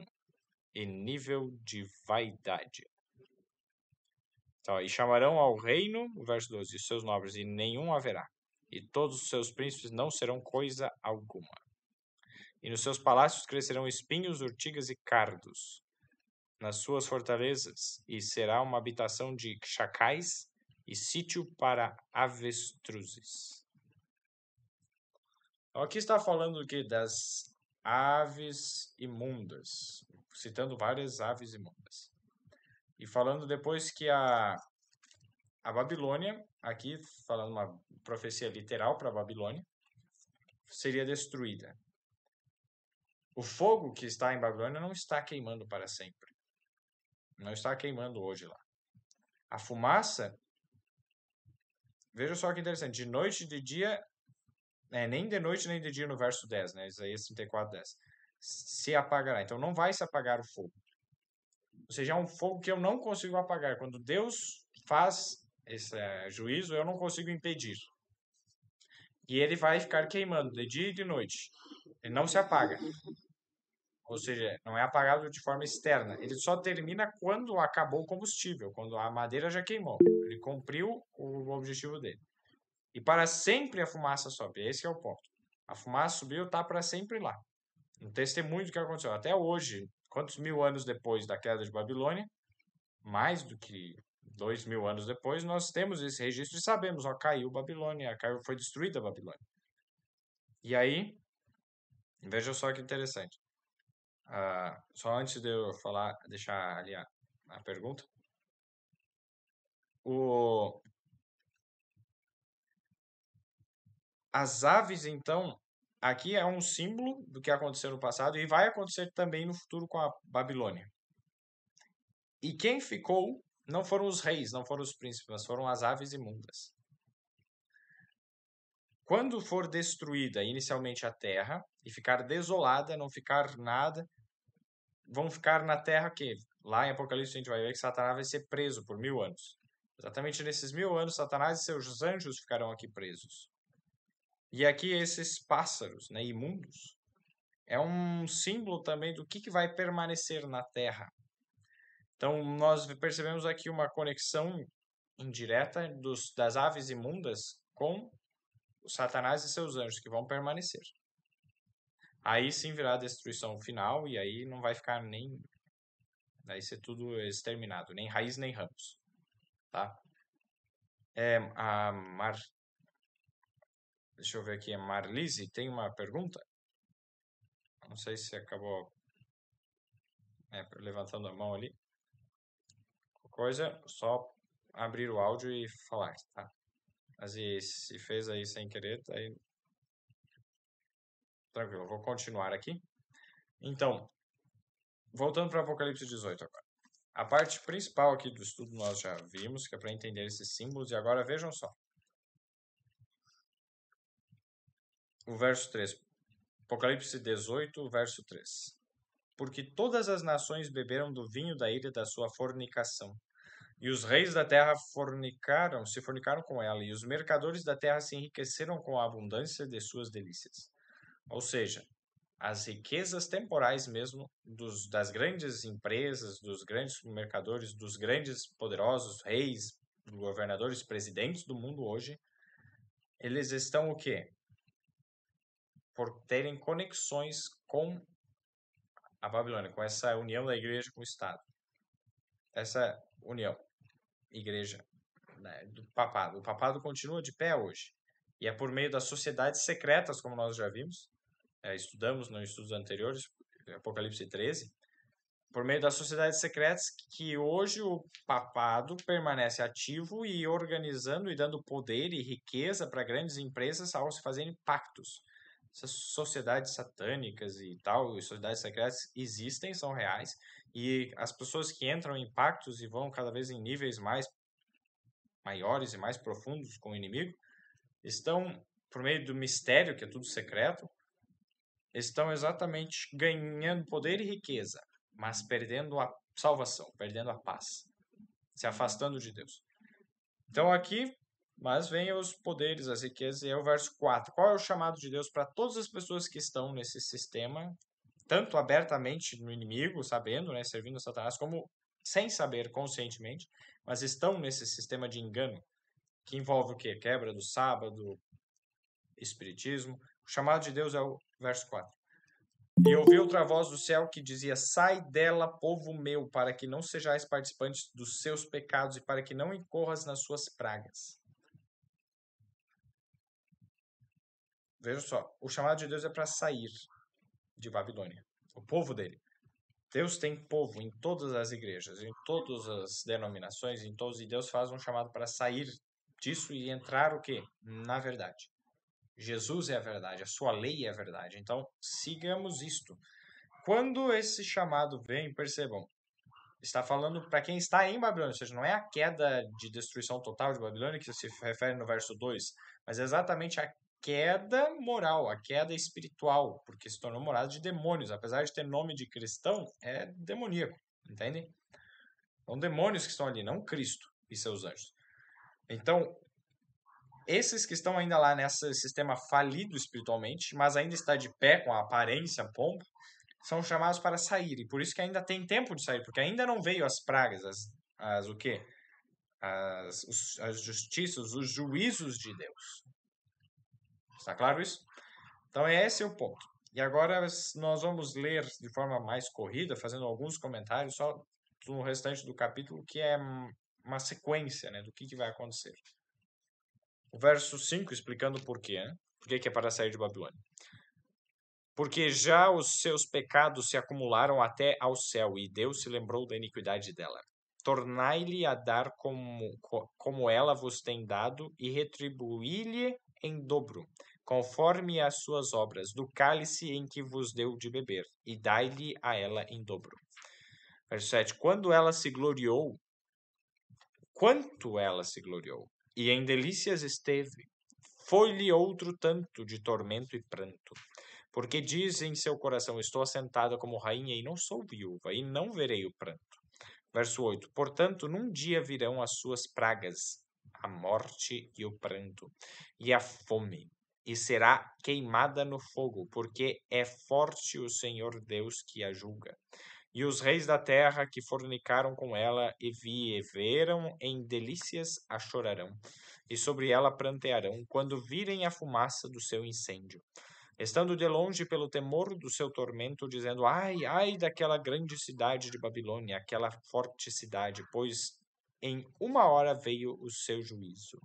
Speaker 1: e nível de vaidade. Então, e chamarão ao reino, o verso 12, os seus nobres, e nenhum haverá. E todos os seus príncipes não serão coisa alguma. E nos seus palácios crescerão espinhos, urtigas e cardos. Nas suas fortalezas, e será uma habitação de chacais e sítio para avestruzes. Então, aqui está falando do que? Das aves imundas, citando várias aves imundas. E falando depois que a Babilônia, aqui falando uma profecia literal para a Babilônia, seria destruída. O fogo que está em Babilônia não está queimando para sempre. Não está queimando hoje lá. A fumaça, veja só que interessante, de noite e de dia, nem de noite nem de dia no verso 10, né? Isaías 34, 10. Se apagará. Então não vai se apagar o fogo. Ou seja, é um fogo que eu não consigo apagar. Quando Deus faz esse juízo, eu não consigo impedir. E ele vai ficar queimando de dia e de noite. Ele não se apaga. Ou seja, não é apagado de forma externa. Ele só termina quando acabou o combustível, quando a madeira já queimou. Ele cumpriu o objetivo dele. E para sempre a fumaça sobe. Esse é o ponto. A fumaça subiu, está para sempre lá. Um testemunho do que aconteceu. Até hoje, quantos mil anos depois da queda de Babilônia, mais do que 2000 anos depois, nós temos esse registro e sabemos, caiu Babilônia, foi destruída a Babilônia. E aí, veja só que interessante. Só antes de eu falar, deixar ali a pergunta. As aves, então, aqui é um símbolo do que aconteceu no passado e vai acontecer também no futuro com a Babilônia. E quem ficou não foram os reis, não foram os príncipes, mas foram as aves imundas. Quando for destruída inicialmente a terra e ficar desolada, não ficar nada, vão ficar na terra que, lá em Apocalipse a gente vai ver que Satanás vai ser preso por 1000 anos. Exatamente nesses 1000 anos, Satanás e seus anjos ficarão aqui presos. E aqui esses pássaros, né, imundos, é um símbolo também do que vai permanecer na terra. Então, nós percebemos aqui uma conexão indireta das aves imundas com o Satanás e seus anjos, que vão permanecer. Aí sim virá a destruição final, e aí não vai ficar nem... Vai ser tudo exterminado, nem raiz nem ramos. Tá? Deixa eu ver aqui, a Marlise tem uma pergunta? Não sei se acabou levantando a mão ali. Coisa, só abrir o áudio e falar, tá? Mas se fez aí sem querer, aí... Tranquilo, vou continuar aqui. Então, voltando para Apocalipse 18 agora. A parte principal aqui do estudo nós já vimos, que é para entender esses símbolos, e agora vejam só. O verso 3. Apocalipse 18, verso 3. Porque todas as nações beberam do vinho da ira da sua fornicação. E os reis da terra se fornicaram com ela, e os mercadores da terra se enriqueceram com a abundância de suas delícias. Ou seja, as riquezas temporais mesmo das grandes empresas, dos grandes mercadores, dos grandes poderosos reis, governadores, presidentes do mundo hoje, eles estão o quê? Por terem conexões com a Babilônia, com essa união da igreja com o Estado. Essa união, igreja, né, do papado. O papado continua de pé hoje. E é por meio das sociedades secretas, como nós já vimos, estudamos nos estudos anteriores, Apocalipse 13, por meio das sociedades secretas que hoje o papado permanece ativo e organizando e dando poder e riqueza para grandes empresas ao se fazerem pactos. Essas sociedades satânicas e tal, as sociedades secretas existem, são reais, e as pessoas que entram em pactos e vão cada vez em níveis maiores e mais profundos com o inimigo, estão, por meio do mistério, que é tudo secreto, estão exatamente ganhando poder e riqueza, mas perdendo a salvação, perdendo a paz, se afastando de Deus. Então aqui, mas vem os poderes, as riquezas, e é o verso 4. Qual é o chamado de Deus para todas as pessoas que estão nesse sistema, tanto abertamente no inimigo, sabendo, né, servindo a Satanás, como sem saber conscientemente, mas estão nesse sistema de engano, que envolve o quê? Quebra do sábado, espiritismo. O chamado de Deus é o verso 4. E ouvi outra voz do céu que dizia: sai dela, povo meu, para que não sejais participantes dos seus pecados e para que não incorras nas suas pragas. Veja só, o chamado de Deus é para sair de Babilônia, o povo dele. Deus tem povo em todas as igrejas, em todas as denominações, em todos, e Deus faz um chamado para sair disso e entrar o quê? Na verdade. Jesus é a verdade, a sua lei é a verdade. Então, sigamos isto. Quando esse chamado vem, percebam, está falando para quem está em Babilônia, ou seja, não é a queda de destruição total de Babilônia que se refere no verso 2, mas é exatamente a queda moral, a queda espiritual, porque se tornou morada de demônios. Apesar de ter nome de cristão, é demoníaco, entendem? São demônios que estão ali, não Cristo e seus anjos. Então, esses que estão ainda lá nesse sistema falido espiritualmente, mas ainda está de pé com a aparência pomba, são chamados para sair. E por isso que ainda tem tempo de sair, porque ainda não veio as pragas, o quê? As justiças, os juízos de Deus. Está claro isso? Então, esse é o ponto. E agora nós vamos ler de forma mais corrida, fazendo alguns comentários só no restante do capítulo, que é uma sequência, né, do que vai acontecer. O verso 5 explicando o porquê, né? Por que é para sair de Babilônia. Porque já os seus pecados se acumularam até ao céu, e Deus se lembrou da iniquidade dela. Tornai-lhe a dar como ela vos tem dado, e retribuí-lhe em dobro, conforme as suas obras, do cálice em que vos deu de beber, e dai-lhe a ela em dobro. Verso 7. Quanto ela se gloriou, e em delícias esteve, foi-lhe outro tanto de tormento e pranto. Porque diz em seu coração: estou assentada como rainha e não sou viúva, e não verei o pranto. Verso 8. Portanto, num dia virão as suas pragas, a morte e o pranto, e a fome, e será queimada no fogo, porque é forte o Senhor Deus que a julga. E os reis da terra que fornicaram com ela e viveram em delícias a chorarão, e sobre ela prantearão, quando virem a fumaça do seu incêndio. Estando de longe pelo temor do seu tormento, dizendo: ai, ai daquela grande cidade de Babilônia, aquela forte cidade, pois em uma hora veio o seu juízo.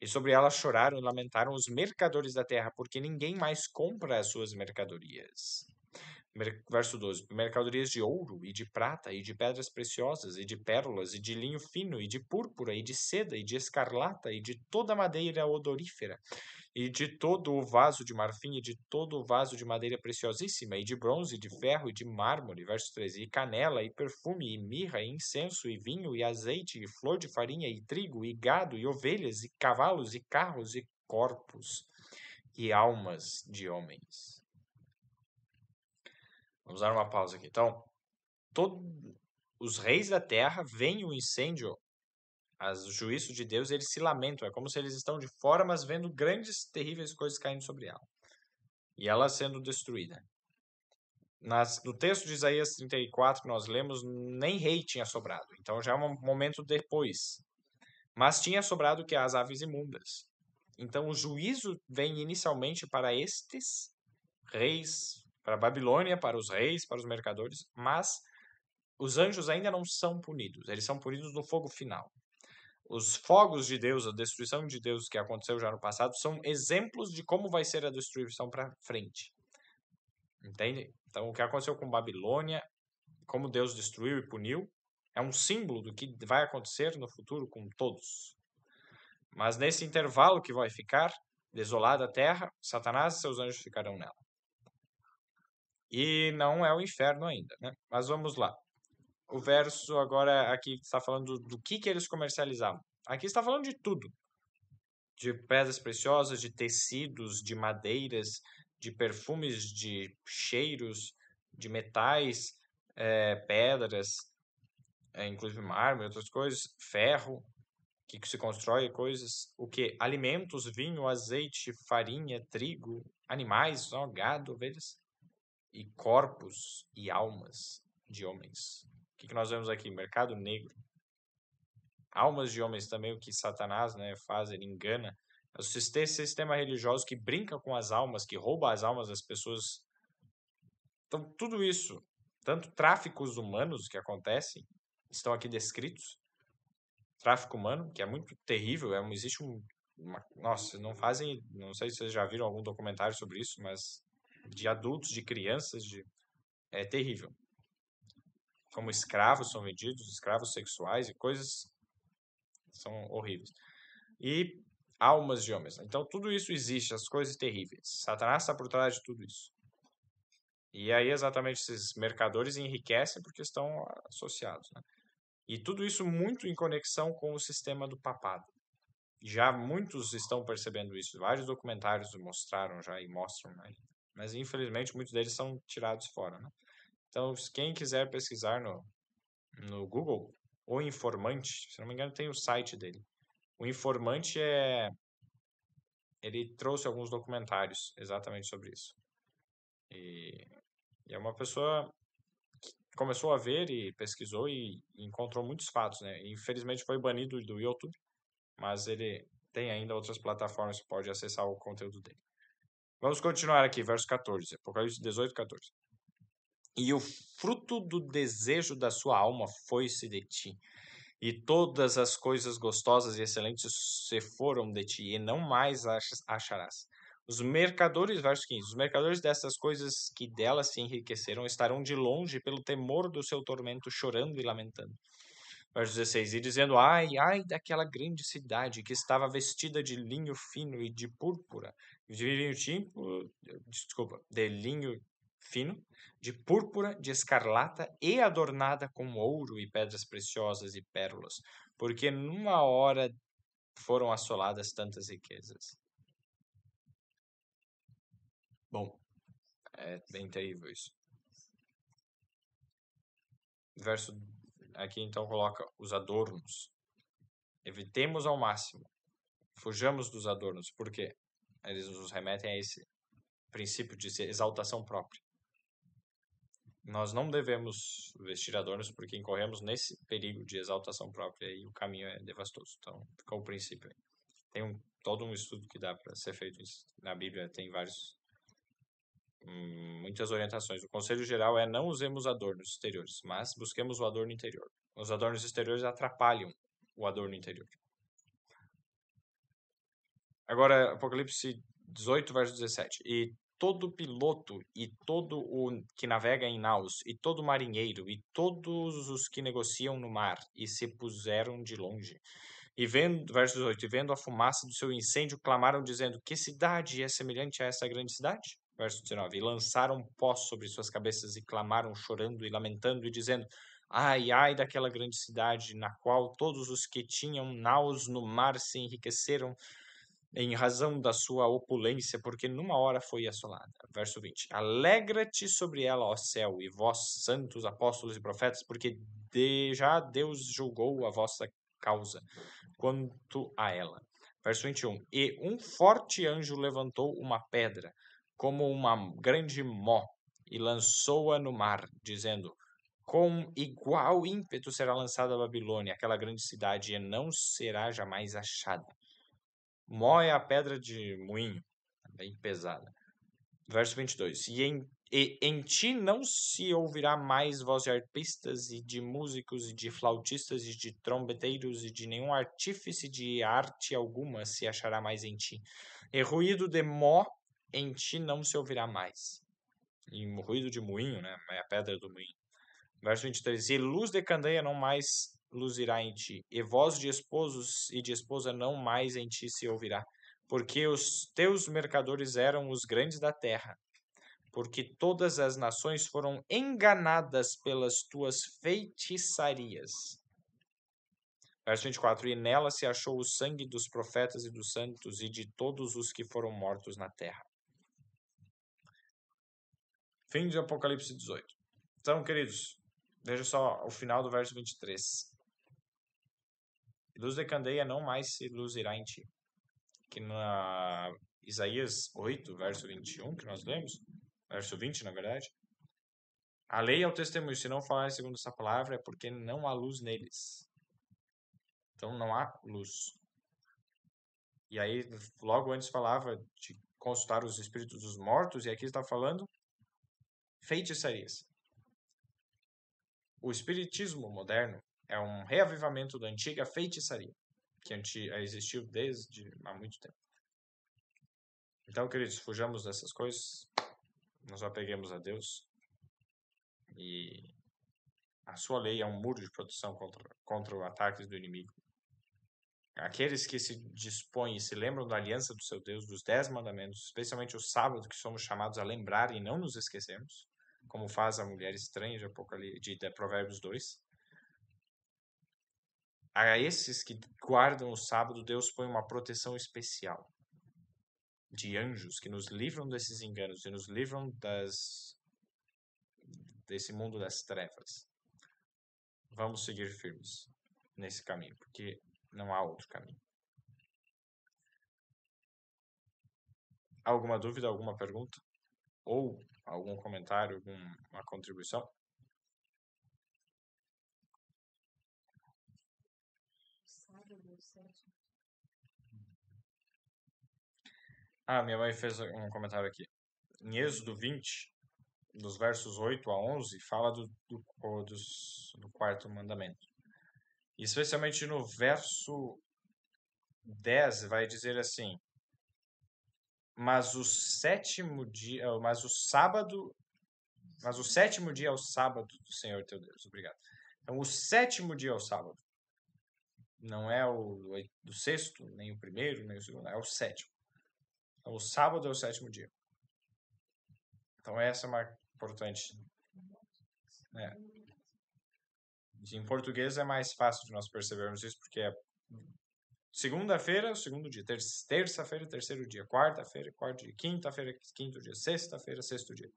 Speaker 1: E sobre ela choraram e lamentaram os mercadores da terra, porque ninguém mais compra as suas mercadorias. Verso 12. Mercadorias de ouro, e de prata, e de pedras preciosas, e de pérolas, e de linho fino, e de púrpura, e de seda, e de escarlata, e de toda madeira odorífera, e de todo o vaso de marfim, e de todo o vaso de madeira preciosíssima, e de bronze, e de ferro, e de mármore. Verso 13. E canela, e perfume, e mirra, e incenso, e vinho, e azeite, e flor de farinha, e trigo, e gado, e ovelhas, e cavalos, e carros, e corpos, e almas de homens. Vamos dar uma pausa aqui. Então, todos os reis da terra veem o incêndio, o juízo de Deus, eles se lamentam. É como se eles estão de fora, mas vendo grandes, terríveis coisas caindo sobre ela. E ela sendo destruída. No texto de Isaías 34 que nós lemos, nem rei tinha sobrado. Então já é um momento depois. Mas tinha sobrado que as aves imundas. Então o juízo vem inicialmente para estes reis, para a Babilônia, para os reis, para os mercadores, mas os anjos ainda não são punidos, eles são punidos no fogo final. Os fogos de Deus, a destruição de Deus que aconteceu já no passado, são exemplos de como vai ser a destruição para frente. Entende? Então, o que aconteceu com Babilônia, como Deus destruiu e puniu, é um símbolo do que vai acontecer no futuro com todos. Mas nesse intervalo que vai ficar desolada a terra, Satanás e seus anjos ficarão nela. E não é o inferno ainda, né? Mas vamos lá. O verso agora aqui está falando do que eles comercializavam. Aqui está falando de tudo. de pedras preciosas, de tecidos, de madeiras, de perfumes, de cheiros, de metais, pedras, inclusive mármore, outras coisas, ferro, que se constrói coisas, o que? Alimentos, vinho, azeite, farinha, trigo, animais, gado, ovelhas, e corpos e almas de homens. O que nós vemos aqui? Mercado negro. Almas de homens também, o que Satanás, né, faz, ele engana. Esse sistema religioso que brinca com as almas, que rouba as almas das pessoas. Então, tudo isso, tanto tráficos humanos que acontecem, estão aqui descritos. Tráfico humano, que é muito terrível, existe nossa, não sei se vocês já viram algum documentário sobre isso, mas de adultos, de crianças, é terrível. Como escravos são vendidos, escravos sexuais e coisas são horríveis. E almas de homens. Então, tudo isso existe, as coisas terríveis. Satanás está por trás de tudo isso. E aí, exatamente, esses mercadores enriquecem porque estão associados, né? E tudo isso muito em conexão com o sistema do papado. Já muitos estão percebendo isso. Vários documentários mostraram já e mostram, né? Mas, infelizmente, muitos deles são tirados fora, né? Então, quem quiser pesquisar no Google, O Informante, se não me engano, tem o site dele. O Informante ele trouxe alguns documentários exatamente sobre isso. E é uma pessoa que começou a ver e pesquisou e encontrou muitos fatos, né? Infelizmente foi banido do YouTube, mas ele tem ainda outras plataformas que pode acessar o conteúdo dele. Vamos continuar aqui, verso 14, Apocalipse 18, 14. E o fruto do desejo da sua alma foi-se de ti, e todas as coisas gostosas e excelentes se foram de ti, e não mais acharás. Os mercadores, verso 15, os mercadores dessas coisas que delas se enriqueceram estarão de longe pelo temor do seu tormento, chorando e lamentando. Verso 16, e dizendo, ai, ai daquela grande cidade que estava vestida de linho fino e de púrpura, de linho fino, de púrpura, de escarlata e adornada com ouro e pedras preciosas e pérolas, porque numa hora foram assoladas tantas riquezas. Bom, é bem terrível isso. Verso aqui então coloca os adornos. Evitemos ao máximo. Fujamos dos adornos. Por quê? Eles nos remetem a esse princípio de exaltação própria. Nós não devemos vestir adornos porque incorremos nesse perigo de exaltação própria e o caminho é devastoso. Então, ficou o princípio aí. Tem todo um estudo que dá para ser feito isso. Na Bíblia tem muitas orientações. O conselho geral é não usemos adornos exteriores, mas busquemos o adorno interior. Os adornos exteriores atrapalham o adorno interior. Agora, Apocalipse 18, verso 17. E todo piloto, e todo o que navega em naus, e todo marinheiro, e todos os que negociam no mar, e se puseram de longe. E vendo, verso 18, e vendo a fumaça do seu incêndio, clamaram, dizendo, que cidade é semelhante a essa grande cidade? Verso 19, e lançaram pó sobre suas cabeças, e clamaram, chorando e lamentando, e dizendo, ai, ai daquela grande cidade, na qual todos os que tinham naus no mar se enriqueceram, em razão da sua opulência, porque numa hora foi assolada. Verso 20. Alegra-te sobre ela, ó céu, e vós, santos, apóstolos e profetas, porque já Deus julgou a vossa causa quanto a ela. Verso 21. E um forte anjo levantou uma pedra, como uma grande mó, e lançou-a no mar, dizendo, com igual ímpeto será lançada a Babilônia, aquela grande cidade, e não será jamais achada. Mó é a pedra de moinho, bem pesada. Verso 22. E em ti não se ouvirá mais voz de arpistas e de músicos e de flautistas e de trombeteiros e de nenhum artífice de arte alguma se achará mais em ti. E ruído de mó em ti não se ouvirá mais. E ruído de moinho, né? É a pedra do moinho. Verso 23. E luz de candeia não mais luzirá em ti, e voz de esposos e de esposa não mais em ti se ouvirá, porque os teus mercadores eram os grandes da terra, porque todas as nações foram enganadas pelas tuas feitiçarias. Verso 24. E nela se achou o sangue dos profetas e dos santos e de todos os que foram mortos na terra. Fim de Apocalipse 18. Então, queridos, veja só o final do verso 23. Luz de candeia não mais se luzirá em ti. Que na Isaías 8, verso 21, que nós lemos, verso 20, na verdade, a lei é o testemunho, se não falar segundo essa palavra, é porque não há luz neles. Então não há luz. E aí, logo antes falava de consultar os espíritos dos mortos, e aqui está falando feitiçarias. O espiritismo moderno é um reavivamento da antiga feitiçaria, que existiu desde há muito tempo. Então, queridos, fujamos dessas coisas, nos apeguemos a Deus, e a sua lei é um muro de proteção contra os ataques do inimigo. Aqueles que se dispõem e se lembram da aliança do seu Deus, dos 10 mandamentos, especialmente o sábado, que somos chamados a lembrar e não nos esquecemos, como faz a mulher estranha de Provérbios 2. A esses que guardam o sábado, Deus põe uma proteção especial de anjos que nos livram desses enganos e nos livram desse mundo das trevas. Vamos seguir firmes nesse caminho, porque não há outro caminho. Alguma dúvida, alguma pergunta? Ou algum comentário, alguma contribuição? Minha mãe fez um comentário aqui. Em Êxodo 20, dos versos 8 a 11, fala do quarto mandamento. Especialmente no verso 10, vai dizer assim: mas o sétimo dia é o sábado do Senhor teu Deus. Obrigado. Então, o sétimo dia é o sábado. Não é do sexto, nem o primeiro, nem o segundo, é o sétimo. Então, o sábado é o sétimo dia. Então, essa é uma importante. Em português é mais fácil de nós percebermos isso, porque é segunda-feira, segundo dia. Terça-feira, terceiro dia. Quarta-feira, quarto dia. Quinta-feira, quinto dia. Sexta-feira, sexto dia.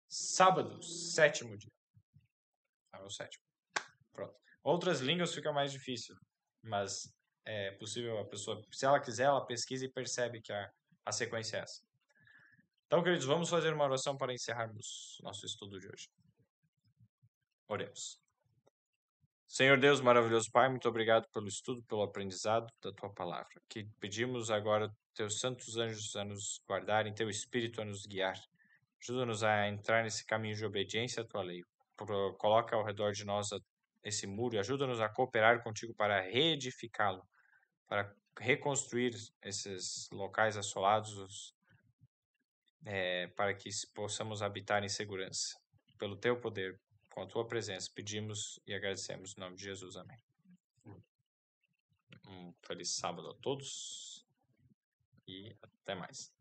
Speaker 1: Sábado, sétimo dia. É o sétimo. Pronto. Outras línguas fica mais difícil, mas é possível a pessoa, se ela quiser, ela pesquisa e percebe que a sequência é essa. Então, queridos, vamos fazer uma oração para encerrarmos nosso estudo de hoje. Oremos. Senhor Deus, maravilhoso Pai, muito obrigado pelo estudo, pelo aprendizado da Tua Palavra. Que pedimos agora Teus santos anjos a nos guardarem, Teu Espírito a nos guiar. Ajuda-nos a entrar nesse caminho de obediência à Tua lei. Coloca ao redor de nós esse muro e ajuda-nos a cooperar contigo para reedificá-lo, para reconstruir esses locais assolados, para que possamos habitar em segurança. Pelo Teu poder, com a Tua presença, pedimos e agradecemos. Em nome de Jesus, amém. Um feliz sábado a todos e até mais.